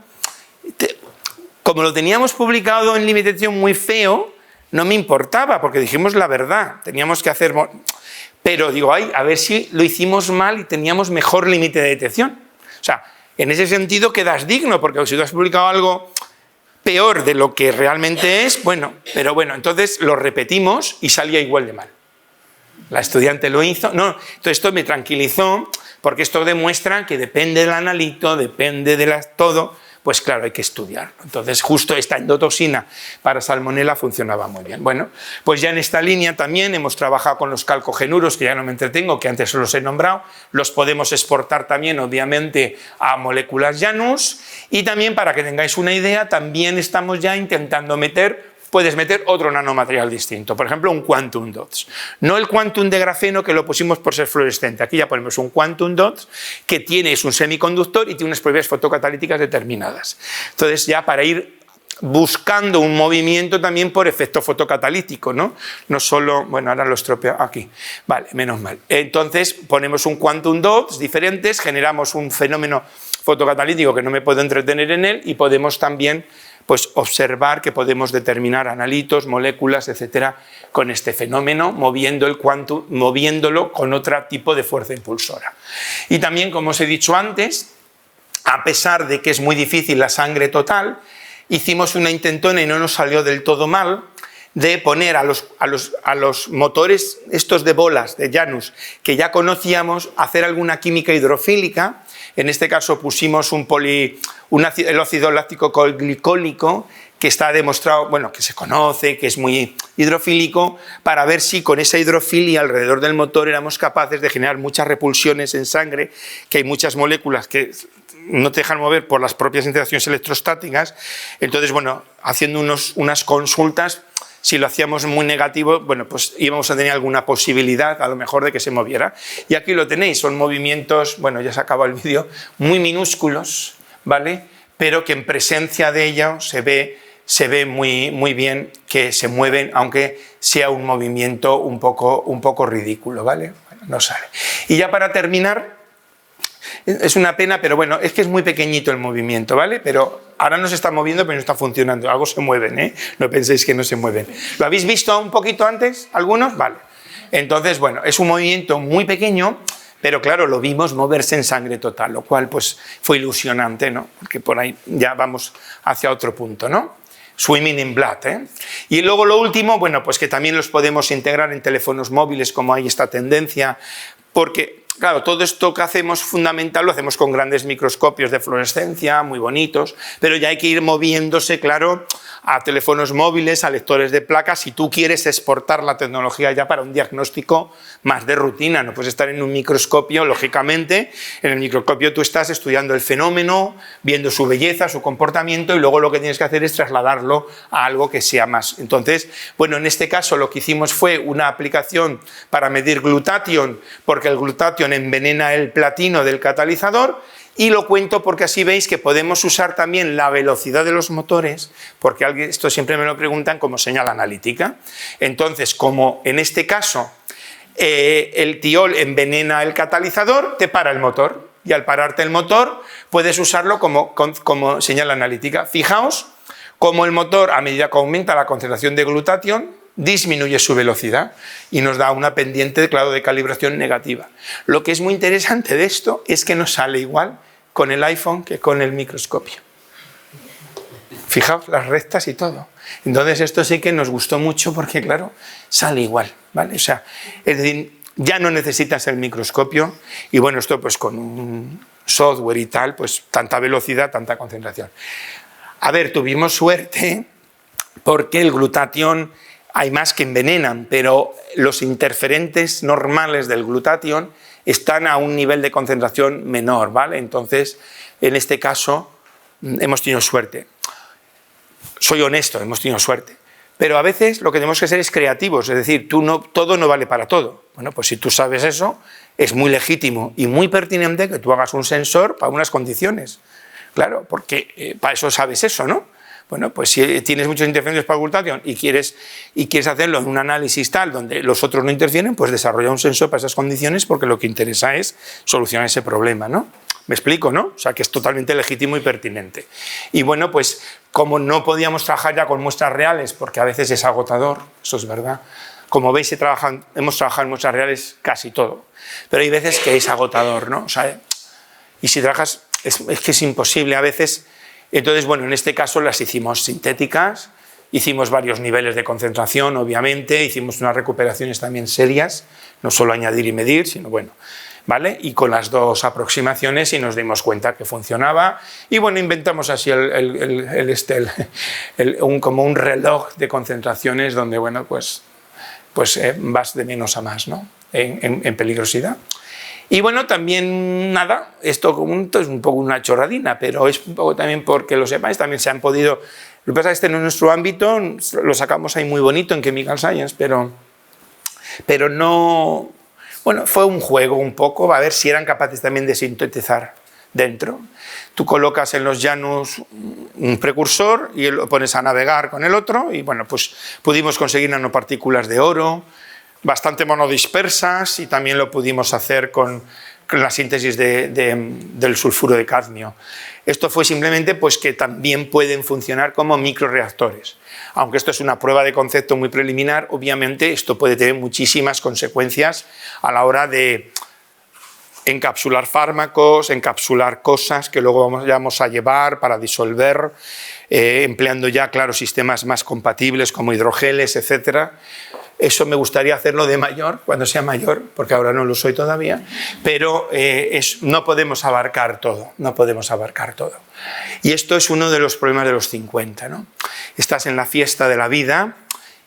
como lo teníamos publicado en límite de detección muy feo, no me importaba, porque dijimos la verdad, teníamos que hacer... Pero digo, a ver si lo hicimos mal y teníamos mejor límite de detección. O sea, en ese sentido quedas digno, porque si tú has publicado algo peor de lo que realmente es, bueno, pero bueno, entonces lo repetimos y salía igual de mal. La estudiante lo hizo, no, entonces esto me tranquilizó, porque esto demuestra que depende del analito, depende de todo, pues claro, hay que estudiarlo. Entonces, justo esta endotoxina para salmonela funcionaba muy bien. Bueno, pues ya en esta línea también hemos trabajado con los calcogenuros, que ya no me entretengo, que antes los he nombrado, los podemos exportar también, obviamente, a moléculas Janus, y también, para que tengáis una idea, también estamos ya intentando puedes meter otro nanomaterial distinto, por ejemplo un quantum dots. No el quantum de grafeno, que lo pusimos por ser fluorescente, aquí ya ponemos un quantum dots que es un semiconductor y tiene unas propiedades fotocatalíticas determinadas. Entonces ya para ir buscando un movimiento también por efecto fotocatalítico, ¿no? No solo, bueno, ahora lo estropeo aquí, vale, menos mal. Entonces ponemos un quantum dots diferentes, generamos un fenómeno fotocatalítico que no me puedo entretener en él, y podemos también pues observar que podemos determinar analitos, moléculas, etcétera, con este fenómeno, moviéndolo con otro tipo de fuerza impulsora. Y también, como os he dicho antes, a pesar de que es muy difícil la sangre total, hicimos una intentona y no nos salió del todo mal, de poner a los motores estos de bolas, de Janus, que ya conocíamos, hacer alguna química hidrofílica. En este caso pusimos el ácido láctico glicólico, que está demostrado, bueno, que se conoce, que es muy hidrofílico, para ver si con esa hidrofilia alrededor del motor éramos capaces de generar muchas repulsiones en sangre, que hay muchas moléculas que no te dejan mover por las propias interacciones electrostáticas. Entonces, bueno, haciendo unas consultas, si lo hacíamos muy negativo, bueno, pues íbamos a tener alguna posibilidad, a lo mejor, de que se moviera. Y aquí lo tenéis, son movimientos, bueno, ya se acabó el vídeo, muy minúsculos, ¿vale? Pero que en presencia de ellos se ve muy bien que se mueven, aunque sea un movimiento un poco ridículo, ¿vale? Bueno, no sale. Y ya para terminar, es una pena, pero bueno, es que es muy pequeñito el movimiento, ¿vale? Pero ahora no se está moviendo, pero no está funcionando. Algo se mueven, ¿eh? No penséis que no se mueven. ¿Lo habéis visto un poquito antes, algunos? Vale. Entonces, bueno, es un movimiento muy pequeño, pero claro, lo vimos moverse en sangre total, lo cual pues fue ilusionante, ¿no? Porque por ahí ya vamos hacia otro punto, ¿no? Swimming in blood, ¿eh? Y luego lo último, bueno, pues que también los podemos integrar en teléfonos móviles, como hay esta tendencia, porque, claro, todo esto que hacemos fundamental lo hacemos con grandes microscopios de fluorescencia, muy bonitos, pero ya hay que ir moviéndose, claro, a teléfonos móviles, a lectores de placas, si tú quieres exportar la tecnología ya para un diagnóstico más de rutina. No puedes estar en un microscopio, lógicamente, en el microscopio tú estás estudiando el fenómeno, viendo su belleza, su comportamiento, y luego lo que tienes que hacer es trasladarlo a algo que sea más. Entonces, bueno, en este caso lo que hicimos fue una aplicación para medir glutatión, porque el glutatión envenena el platino del catalizador. Y lo cuento porque así veis que podemos usar también la velocidad de los motores, porque esto siempre me lo preguntan como señal analítica. Entonces, como en este caso el tiol envenena el catalizador, te para el motor. Y al pararte el motor, puedes usarlo como señal analítica. Fijaos cómo el motor, a medida que aumenta la concentración de glutatión, disminuye su velocidad y nos da una pendiente, claro, de calibración negativa. Lo que es muy interesante de esto es que nos sale igual con el iPhone que con el microscopio. Fijaos las rectas y todo. Entonces esto sí que nos gustó mucho porque, claro, sale igual, ¿vale? O sea, es decir, ya no necesitas el microscopio y bueno, esto pues con un software y tal, pues tanta velocidad, tanta concentración. A ver, tuvimos suerte porque el glutatión hay más que envenenan, pero los interferentes normales del glutatión están a un nivel de concentración menor, ¿vale? Entonces, en este caso, hemos tenido suerte. Soy honesto, hemos tenido suerte. Pero a veces lo que tenemos que ser es creativos, es decir, todo no vale para todo. Bueno, pues si tú sabes eso, es muy legítimo y muy pertinente que tú hagas un sensor para unas condiciones. Claro, porque para eso sabes eso, ¿no? Bueno, pues si tienes muchos interferentes para glutatión y quieres hacerlo en un análisis tal donde los otros no interfieren, pues desarrolla un sensor para esas condiciones porque lo que interesa es solucionar ese problema, ¿no? ¿Me explico, no? O sea, que es totalmente legítimo y pertinente. Y bueno, pues como no podíamos trabajar ya con muestras reales, porque a veces es agotador, eso es verdad. Como veis, hemos trabajado en muestras reales casi todo, pero hay veces que es agotador, ¿no? O sea, y si trabajas, es que es imposible a veces. Entonces, bueno, en este caso las hicimos sintéticas, hicimos varios niveles de concentración, obviamente, hicimos unas recuperaciones también serias, no solo añadir y medir, sino bueno, ¿vale? Y con las dos aproximaciones y nos dimos cuenta que funcionaba y bueno, inventamos así como un reloj de concentraciones donde, bueno, pues vas de menos a más, ¿no? En peligrosidad. Y bueno, también nada, esto es un poco una chorradina, pero es un poco también porque lo sepáis, también se han podido. Lo que pasa es que este no es nuestro ámbito, lo sacamos ahí muy bonito en Chemical Science, pero no. Bueno, fue un juego un poco, a ver si eran capaces también de sintetizar dentro. Tú colocas en los Janus un precursor y lo pones a navegar con el otro, y bueno, pues pudimos conseguir nanopartículas de oro, bastante monodispersas, y también lo pudimos hacer con la síntesis del sulfuro de cadmio. Esto fue simplemente pues que también pueden funcionar como microreactores. Aunque esto es una prueba de concepto muy preliminar, obviamente esto puede tener muchísimas consecuencias a la hora de encapsular fármacos, encapsular cosas que luego vamos a llevar para disolver, empleando ya, claro, sistemas más compatibles como hidrogeles, etcétera. Eso me gustaría hacerlo de mayor, cuando sea mayor, porque ahora no lo soy todavía, pero no podemos abarcar todo, no podemos abarcar todo. Y esto es uno de los problemas de los 50, ¿no? Estás en la fiesta de la vida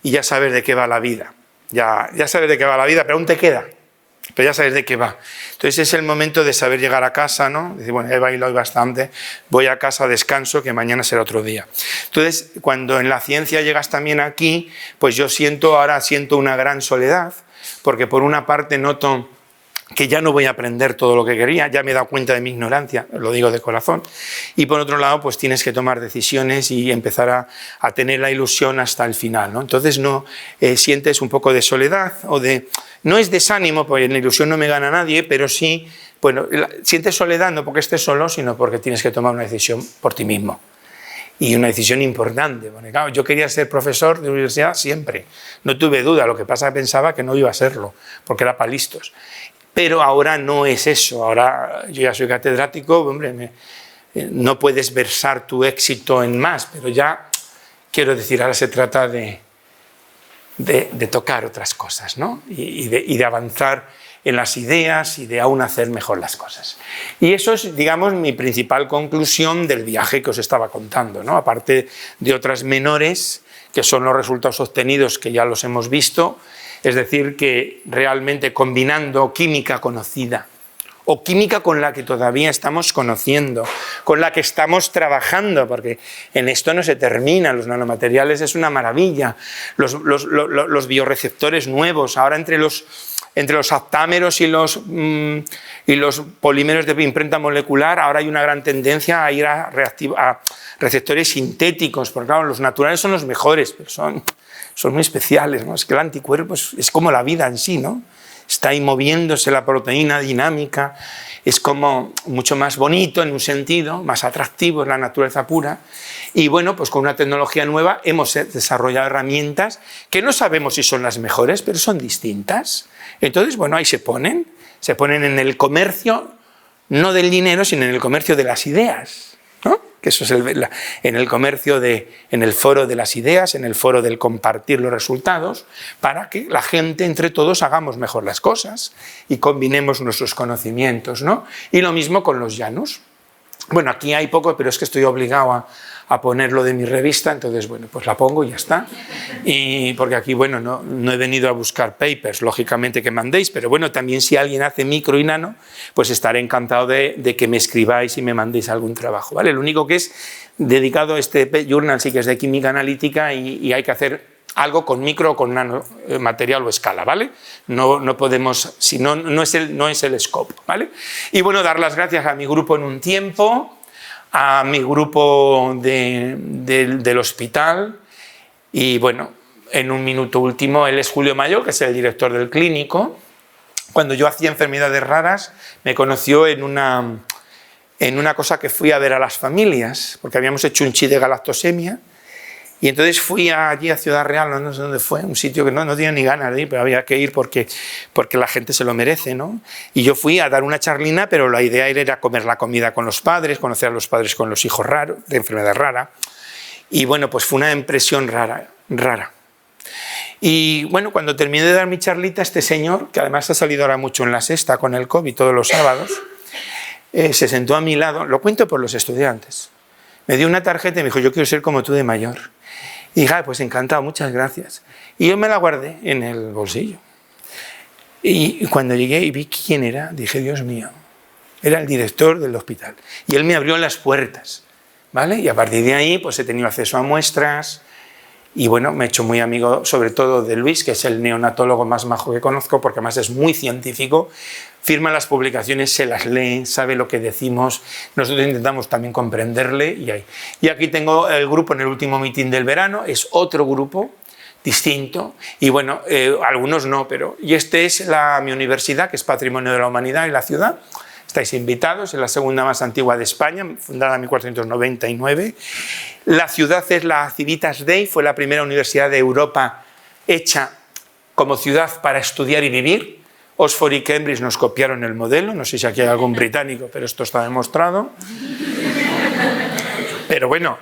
y ya sabes de qué va la vida. Ya sabes de qué va la vida, pero aún te queda. Pero ya sabes de qué va. Entonces es el momento de saber llegar a casa, ¿no? Decir, bueno, he bailado bastante, voy a casa, descanso, que mañana será otro día. Entonces, cuando en la ciencia llegas también aquí, pues yo ahora siento una gran soledad, porque por una parte noto que ya no voy a aprender todo lo que quería, ya me he dado cuenta de mi ignorancia, lo digo de corazón, y por otro lado, pues tienes que tomar decisiones y empezar a tener la ilusión hasta el final, ¿no? Entonces sientes un poco de soledad o de. No es desánimo, porque en la ilusión no me gana nadie, pero sí, bueno, sientes soledad no porque estés solo, sino porque tienes que tomar una decisión por ti mismo. Y una decisión importante, porque claro, yo quería ser profesor de universidad siempre, no tuve duda, lo que pasa es que pensaba que no iba a serlo, porque era para listos. Pero ahora no es eso, ahora yo ya soy catedrático, hombre, no puedes versar tu éxito en más, pero ya quiero decir, ahora se trata de tocar otras cosas, ¿no? y de avanzar en las ideas y de aún hacer mejor las cosas. Y eso es, digamos, mi principal conclusión del viaje que os estaba contando, ¿no? Aparte de otras menores, que son los resultados obtenidos que ya los hemos visto, es decir, que realmente combinando química conocida o química con la que todavía estamos conociendo, con la que estamos trabajando, porque en esto no se termina, los nanomateriales es una maravilla, los bioreceptores nuevos, ahora entre los aptámeros y los polímeros de imprenta molecular, ahora hay una gran tendencia a ir a receptores sintéticos, porque claro, los naturales son los mejores, pero son muy especiales, ¿no? Es que el anticuerpo es como la vida en sí, ¿no? Está ahí moviéndose la proteína dinámica, es como mucho más bonito en un sentido, más atractivo, es la naturaleza pura. Y bueno, pues con una tecnología nueva hemos desarrollado herramientas que no sabemos si son las mejores, pero son distintas. Entonces, bueno, ahí se ponen en el comercio, no del dinero, sino en el comercio de las ideas, ¿no? Que eso es en el comercio, en el foro de las ideas, en el foro del compartir los resultados, para que la gente, entre todos, hagamos mejor las cosas y combinemos nuestros conocimientos, ¿no? Y lo mismo con los llanos. Bueno, aquí hay poco, pero es que estoy obligado a ponerlo de mi revista, entonces, bueno, pues la pongo y ya está. Y porque aquí, bueno, no he venido a buscar papers, lógicamente que mandéis, pero bueno, también si alguien hace micro y nano, pues estaré encantado de que me escribáis y me mandéis algún trabajo, ¿vale? Lo único que es dedicado a este journal sí que es de química analítica y hay que hacer algo con micro o con nano material o escala, ¿vale? No podemos, si no es el scope, ¿vale? Y bueno, dar las gracias a mi grupo en un tiempo, a mi grupo del hospital y bueno, en un minuto último, él es Julio Mayo, que es el director del clínico. Cuando yo hacía enfermedades raras, me conoció en una cosa que fui a ver a las familias, porque habíamos hecho un chi de galactosemia. Y entonces fui allí a Ciudad Real, no sé dónde fue, un sitio que no tenía ni ganas de ir, pero había que ir porque la gente se lo merece, ¿no? Y yo fui a dar una charlina, pero la idea era comer la comida con los padres, conocer a los padres con los hijos raros, de enfermedad rara. Y bueno, pues fue una impresión rara. Y bueno, cuando terminé de dar mi charlita, este señor, que además ha salido ahora mucho en La Sexta con el COVID todos los sábados, se sentó a mi lado, lo cuento por los estudiantes, me dio una tarjeta y me dijo, yo quiero ser como tú de mayor. Y dije, pues encantado, muchas gracias. Y yo me la guardé en el bolsillo. Y cuando llegué y vi quién era, dije, Dios mío, era el director del hospital. Y él me abrió las puertas, ¿vale? Y a partir de ahí, pues he tenido acceso a muestras. Y bueno, me he hecho muy amigo, sobre todo de Luis, que es el neonatólogo más majo que conozco, porque además es muy científico. Firma las publicaciones, se las lee, sabe lo que decimos. Nosotros intentamos también comprenderle. Y aquí tengo el grupo en el último mitin del verano, es otro grupo distinto. Y bueno, algunos no, pero... Y este es mi universidad, que es Patrimonio de la Humanidad y la ciudad. Estáis invitados, es la segunda más antigua de España, fundada en 1499. La ciudad es la Civitas Dei, fue la primera universidad de Europa hecha como ciudad para estudiar y vivir. Oxford y Cambridge nos copiaron el modelo, no sé si aquí hay algún británico, pero esto está demostrado. Pero bueno,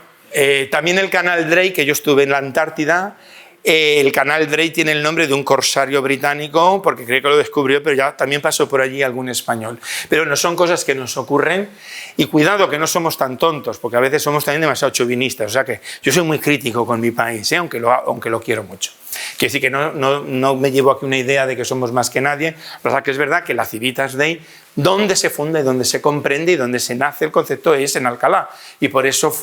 también el canal Drake, que yo estuve en la Antártida, el canal Drake tiene el nombre de un corsario británico, porque creo que lo descubrió, pero ya también pasó por allí algún español. Pero no son cosas que nos ocurren, y cuidado que no somos tan tontos, porque a veces somos también demasiado chauvinistas, o sea que yo soy muy crítico con mi país, aunque lo quiero mucho. Quiero decir que no me llevo aquí una idea de que somos más que nadie, pero que es verdad que la Civitas Dei, donde se funda y donde se comprende y donde se nace el concepto es en Alcalá, y por eso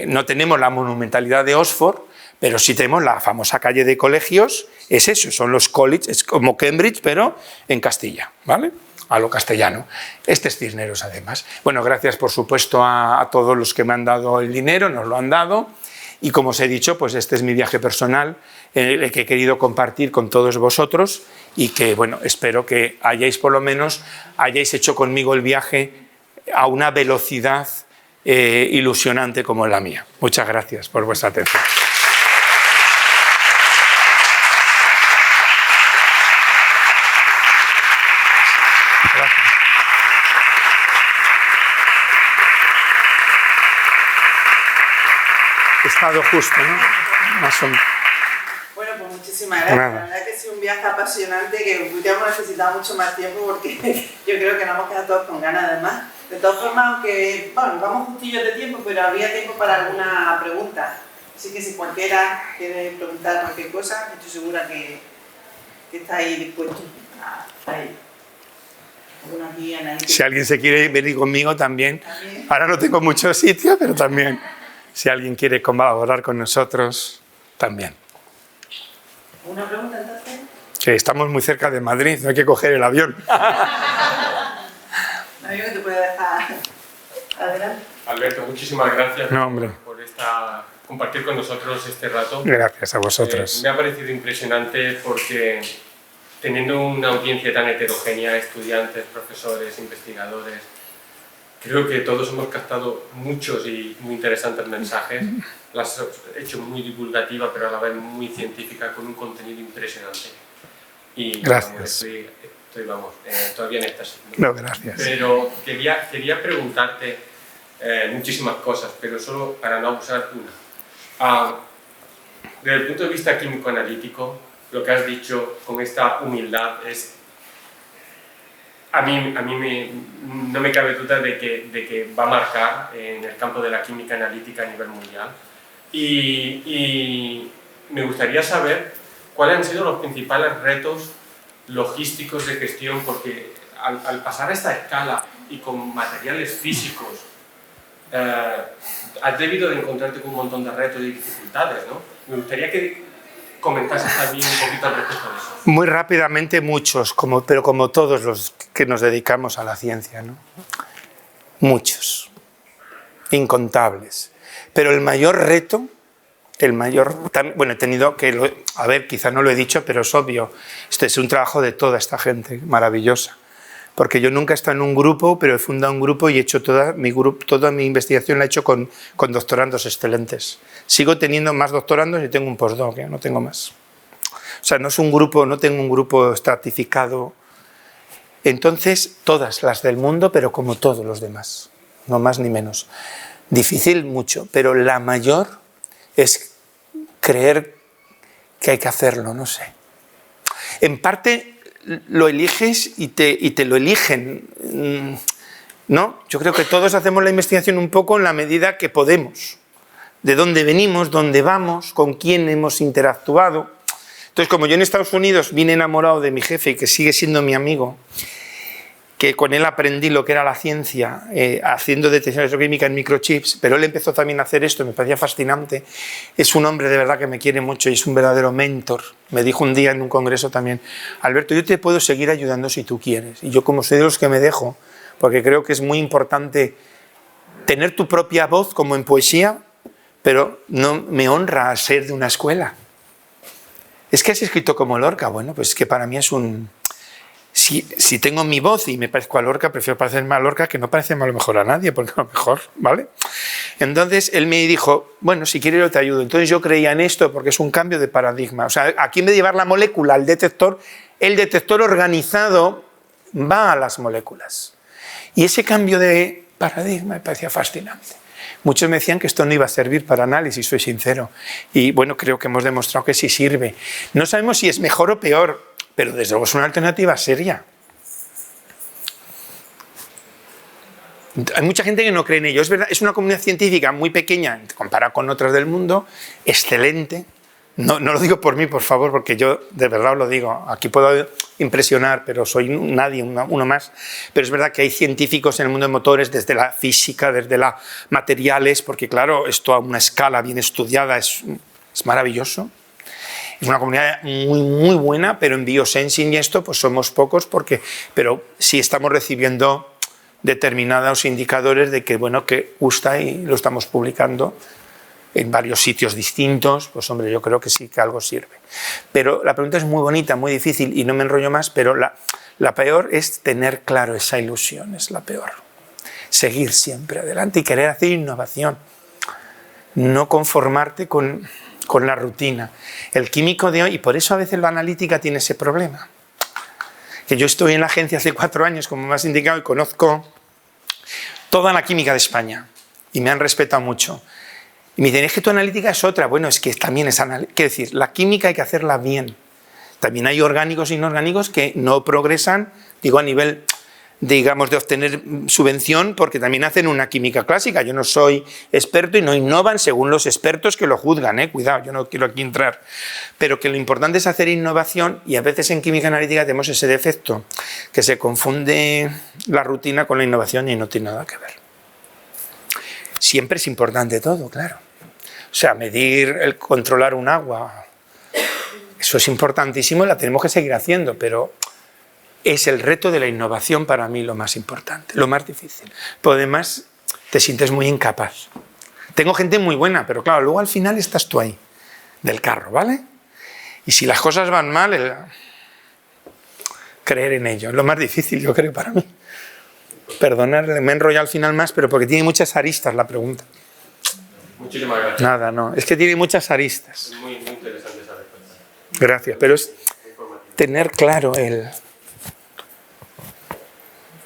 no tenemos la monumentalidad de Oxford, pero sí tenemos la famosa calle de colegios, es eso, son los colleges, es como Cambridge, pero en Castilla, ¿vale? A lo castellano. Este es Cisneros, además. Bueno, gracias, por supuesto, a todos los que me han dado el dinero, nos lo han dado, y como os he dicho, pues este es mi viaje personal, el que he querido compartir con todos vosotros, y que, bueno, espero que por lo menos, hayáis hecho conmigo el viaje a una velocidad ilusionante como la mía. Muchas gracias por vuestra atención. estado justo, ¿no? Más o menos. Bueno, pues muchísimas gracias. Nada. La verdad que ha sido un viaje apasionante que hubiéramos necesitado mucho más tiempo porque yo creo que nos hemos quedado todos con ganas además. De todas formas, aunque bueno, vamos justillos de tiempo, pero habría tiempo para alguna pregunta. Así que si cualquiera quiere preguntar cualquier cosa, estoy segura que está ahí dispuesto a ir. Si alguien se quiere venir conmigo también. Ahora no tengo mucho sitio, pero también. Si alguien quiere colaborar con nosotros, también. ¿Una pregunta entonces? Que estamos muy cerca de Madrid, no hay que coger el avión. Amigo, te puedo dejar adelante. Alberto, muchísimas gracias No, hombre. por compartir con nosotros este rato. Gracias a vosotros. Me ha parecido impresionante porque teniendo una audiencia tan heterogénea, estudiantes, profesores, investigadores, creo que todos hemos captado muchos y muy interesantes mensajes. Las has hecho muy divulgativa, pero a la vez muy científica, con un contenido impresionante. Y gracias. Vamos, todavía en estas. No, gracias. Pero quería preguntarte muchísimas cosas, pero solo para no abusar una. Desde el punto de vista químico-analítico, lo que has dicho con esta humildad es... A mí no me cabe duda de que va a marcar en el campo de la química analítica a nivel mundial. Y me gustaría saber cuáles han sido los principales retos logísticos de gestión, porque al pasar a esta escala y con materiales físicos, has debido de encontrarte con un montón de retos y dificultades, ¿no? Me gustaría que comentases también un poquito al respecto de eso. Muy rápidamente muchos, pero como todos los que nos dedicamos a la ciencia, ¿no? Muchos, incontables. Pero el mayor reto, bueno, he tenido que, a ver, quizá no lo he dicho, pero es obvio, este es un trabajo de toda esta gente maravillosa. Porque yo nunca he estado en un grupo, pero he fundado un grupo y he hecho toda mi investigación la he hecho con doctorandos excelentes. Sigo teniendo más doctorandos y tengo un postdoc, no tengo más. O sea, no tengo un grupo estratificado. Entonces, todas las del mundo, pero como todos los demás, no más ni menos. Difícil mucho, pero la mayor es creer que hay que hacerlo, no sé. En parte lo eliges y te lo eligen, ¿no? Yo creo que todos hacemos la investigación un poco en la medida que podemos. De dónde venimos, dónde vamos, con quién hemos interactuado. Entonces, como yo en Estados Unidos vine enamorado de mi jefe, que sigue siendo mi amigo, que con él aprendí lo que era la ciencia, haciendo detección electroquímica en microchips, pero él empezó también a hacer esto, me parecía fascinante. Es un hombre de verdad que me quiere mucho y es un verdadero mentor. Me dijo un día en un congreso también, Alberto, yo te puedo seguir ayudando si tú quieres. Y yo, como soy de los que me dejo, porque creo que es muy importante tener tu propia voz como en poesía, pero no me honra ser de una escuela. Es que has escrito como Lorca. Bueno, pues es que para mí es un... Si tengo mi voz y me parezco a Lorca, prefiero parecerme a Lorca que no parecerme a lo mejor a nadie, porque a lo mejor, ¿vale? Entonces él me dijo, bueno, si quieres yo te ayudo. Entonces yo creía en esto porque es un cambio de paradigma. O sea, aquí en vez de llevar la molécula al detector, el detector organizado va a las moléculas. Y ese cambio de paradigma me parecía fascinante. Muchos me decían que esto no iba a servir para análisis, soy sincero. Y bueno, creo que hemos demostrado que sí sirve. No sabemos si es mejor o peor, pero desde luego es una alternativa seria. Hay mucha gente que no cree en ello. Es verdad, es una comunidad científica muy pequeña, comparada con otras del mundo, excelente. No lo digo por mí, por favor, porque yo de verdad os lo digo. Aquí puedo impresionar, pero soy nadie, uno más. Pero es verdad que hay científicos en el mundo de motores, desde la física, desde los materiales, porque claro, esto a una escala bien estudiada es maravilloso. Es una comunidad muy, muy buena, pero en biosensing y esto pues somos pocos, pero sí estamos recibiendo determinados indicadores de que, bueno, que gusta y lo estamos publicando en varios sitios distintos. Pues hombre, yo creo que sí que algo sirve. Pero la pregunta es muy bonita, muy difícil y no me enrollo más, pero la peor es tener claro esa ilusión, es la peor. Seguir siempre adelante y querer hacer innovación. No conformarte con la rutina. El químico de hoy, y por eso a veces la analítica tiene ese problema. Que yo estoy en la agencia hace 4 años, como me has indicado, y conozco toda la química de España. Y me han respetado mucho. Y me dicen, es que tu analítica es otra. Bueno, es que también es analítica. Quiero decir, la química hay que hacerla bien. También hay orgánicos e inorgánicos que no progresan, digo, a nivel, digamos, de obtener subvención, porque también hacen una química clásica. Yo no soy experto y no innovan según los expertos que lo juzgan, cuidado, yo no quiero aquí entrar. Pero que lo importante es hacer innovación, y a veces en química analítica tenemos ese defecto, que se confunde la rutina con la innovación y no tiene nada que ver. Siempre es importante todo, claro. O sea, medir, controlar un agua, eso es importantísimo y la tenemos que seguir haciendo, pero es el reto de la innovación para mí lo más importante, lo más difícil. Pero además te sientes muy incapaz. Tengo gente muy buena, pero claro, luego al final estás tú ahí, del carro, ¿vale? Y si las cosas van mal, creer en ello es lo más difícil, yo creo, para mí. Perdonad, me he enrollado al final más, pero porque tiene muchas aristas la pregunta. Muchísimas gracias. Nada, no, es que tiene muchas aristas. Es muy interesante esa respuesta. Gracias, pero es tener claro el...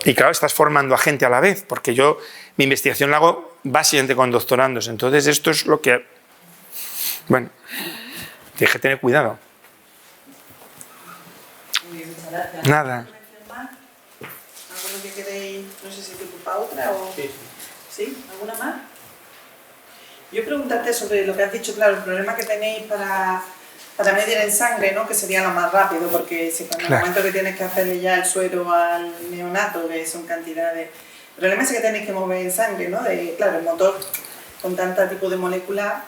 Y claro, estás formando a gente a la vez, porque yo mi investigación la hago básicamente con doctorandos, entonces esto es lo que... Bueno, tienes que tener cuidado. Muy bien, muchas gracias. Nada. ¿Alguno que queréis? No sé si te ocupa otra o... Sí. ¿Sí? ¿Alguna más? Yo preguntarte sobre lo que has dicho, claro, el problema que tenéis para medir en sangre, ¿no? Que sería lo más rápido, porque si cuando Claro. el momento que tienes que hacerle ya el suero al neonato, que son cantidades... El problema es que tenéis que mover en sangre, ¿no? Claro, el motor con tanto tipo de moléculas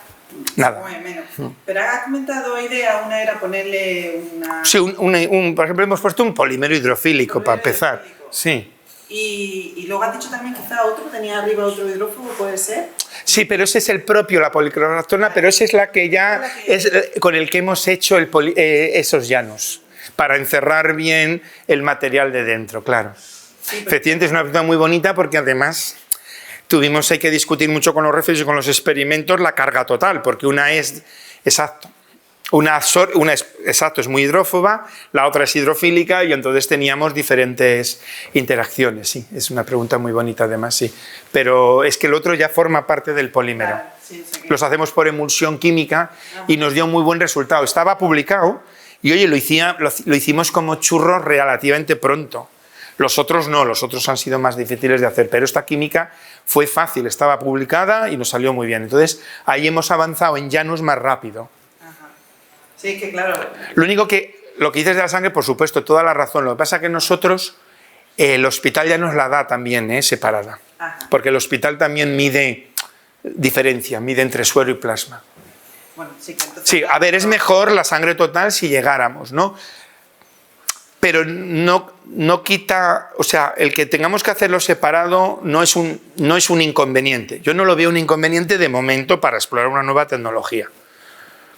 Nada. se mueve menos. Pero has comentado ideas, una era ponerle una... Sí, por ejemplo, hemos puesto un polímero hidrofílico para empezar. hidrofílico. Sí. Y luego has dicho también quizá otro, tenía arriba otro hidrófobo, ¿puede ser? Sí, pero ese es el propio, la policlorolactona, pero esa es la que ya es con el que hemos hecho esos llanos, para encerrar bien el material de dentro, claro. Sí, pero... Efectivamente es una pregunta muy bonita porque además hay que discutir mucho con los referees y con los experimentos la carga total, porque una es, exacto, exacto, es muy hidrófoba, la otra es hidrofílica y entonces teníamos diferentes interacciones, sí, es una pregunta muy bonita además, sí, pero es que el otro ya forma parte del polímero. Claro, sí, sé que... Los hacemos por emulsión química y nos dio un muy buen resultado. Estaba publicado y oye, lo hicimos como churros relativamente pronto. Los otros no, los otros han sido más difíciles de hacer, pero esta química fue fácil, estaba publicada y nos salió muy bien. Entonces ahí hemos avanzado en llanos más rápido. Ajá. Sí, que claro... Lo único que, lo que dices de la sangre, por supuesto, toda la razón. Lo que pasa es que nosotros, el hospital ya nos la da también, separada. Ajá. Porque el hospital también mide diferencia, mide entre suero y plasma. Bueno, sí, que entonces... Sí, a ver, es mejor la sangre total si llegáramos, ¿no? Pero no quita, o sea, el que tengamos que hacerlo separado no es un inconveniente. Yo no lo veo un inconveniente de momento para explorar una nueva tecnología.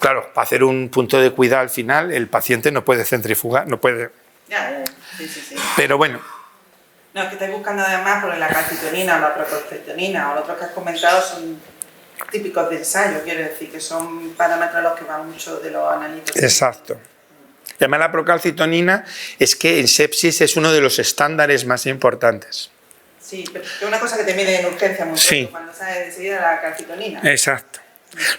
Claro, para hacer un punto de cuidado al final, el paciente no puede centrifugar, no puede... Ya, sí. Pero bueno, No, es que estáis buscando además, porque la calcitonina o la procalcitonina o los otros que has comentado son típicos de ensayo, quiero decir, que son parámetros a los que van mucho de los analíticos. exacto. Y además la procalcitonina es que en sepsis es uno de los estándares más importantes. Sí, pero es una cosa que te mide en urgencia muy Sí. pronto, cuando sale enseguida la calcitonina. Exacto.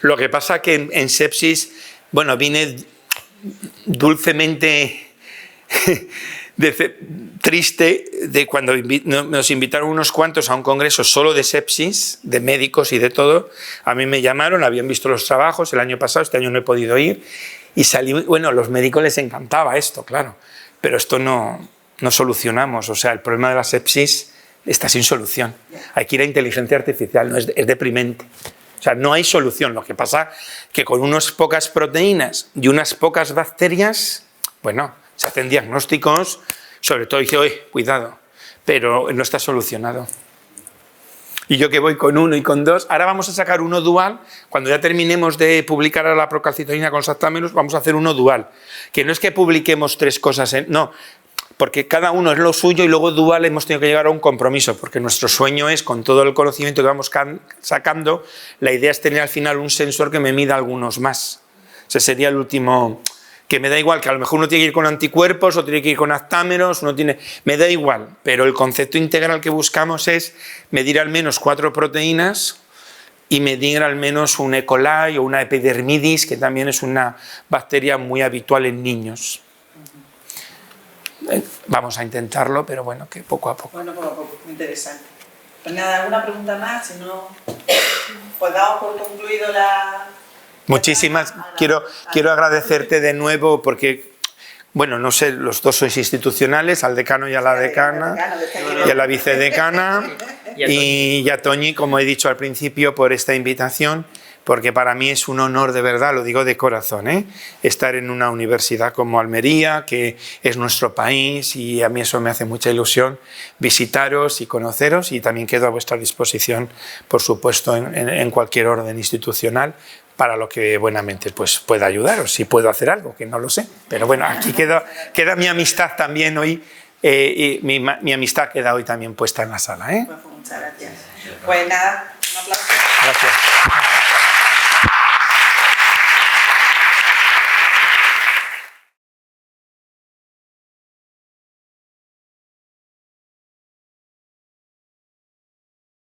Lo que pasa que en sepsis, bueno, viene dulcemente triste de cuando nos invitaron unos cuantos a un congreso solo de sepsis, de médicos y de todo. A mí me llamaron, habían visto los trabajos el año pasado, este año no he podido ir, y salí, bueno, a los médicos les encantaba esto, claro, pero esto no solucionamos, o sea, el problema de la sepsis está sin solución. Hay que ir a inteligencia artificial, no es deprimente. O sea, no hay solución. Lo que pasa que con unas pocas proteínas y unas pocas bacterias, bueno, se hacen diagnósticos, sobre todo dice, oye, cuidado, pero no está solucionado. Y yo que voy con uno y con dos, ahora vamos a sacar uno dual, cuando ya terminemos de publicar a la procalcitonina con los aptámeros, vamos a hacer uno dual, que no es que publiquemos tres cosas, no, porque cada uno es lo suyo y luego dual hemos tenido que llegar a un compromiso, porque nuestro sueño es, con todo el conocimiento que vamos sacando, la idea es tener al final un sensor que me mida algunos más. Ese sería el último, que me da igual, que a lo mejor uno tiene que ir con anticuerpos, o tiene que ir con aptámeros, me da igual, pero el concepto integral que buscamos es medir al menos 4 proteínas y medir al menos un E. coli o una epidermidis, que también es una bacteria muy habitual en niños. Vamos a intentarlo, pero bueno, que poco a poco. Bueno, poco a poco, muy interesante. Pues nada, ¿alguna pregunta más? Si no, pues damos por concluido la... Muchísimas, quiero agradecerte de nuevo porque, bueno, no sé, los dos sois institucionales, al decano y a la decana, y a la vicedecana, y a Toñi, como he dicho al principio, por esta invitación, porque para mí es un honor de verdad, lo digo de corazón, estar en una universidad como Almería, que es nuestro país, y a mí eso me hace mucha ilusión, visitaros y conoceros, y también quedo a vuestra disposición, por supuesto, en cualquier orden institucional, para lo que buenamente pues, pueda ayudaros, si puedo hacer algo, que no lo sé. Pero bueno, aquí queda mi amistad también hoy, y mi amistad queda hoy también puesta en la sala. Pues muchas gracias. Pues nada, un aplauso. Gracias.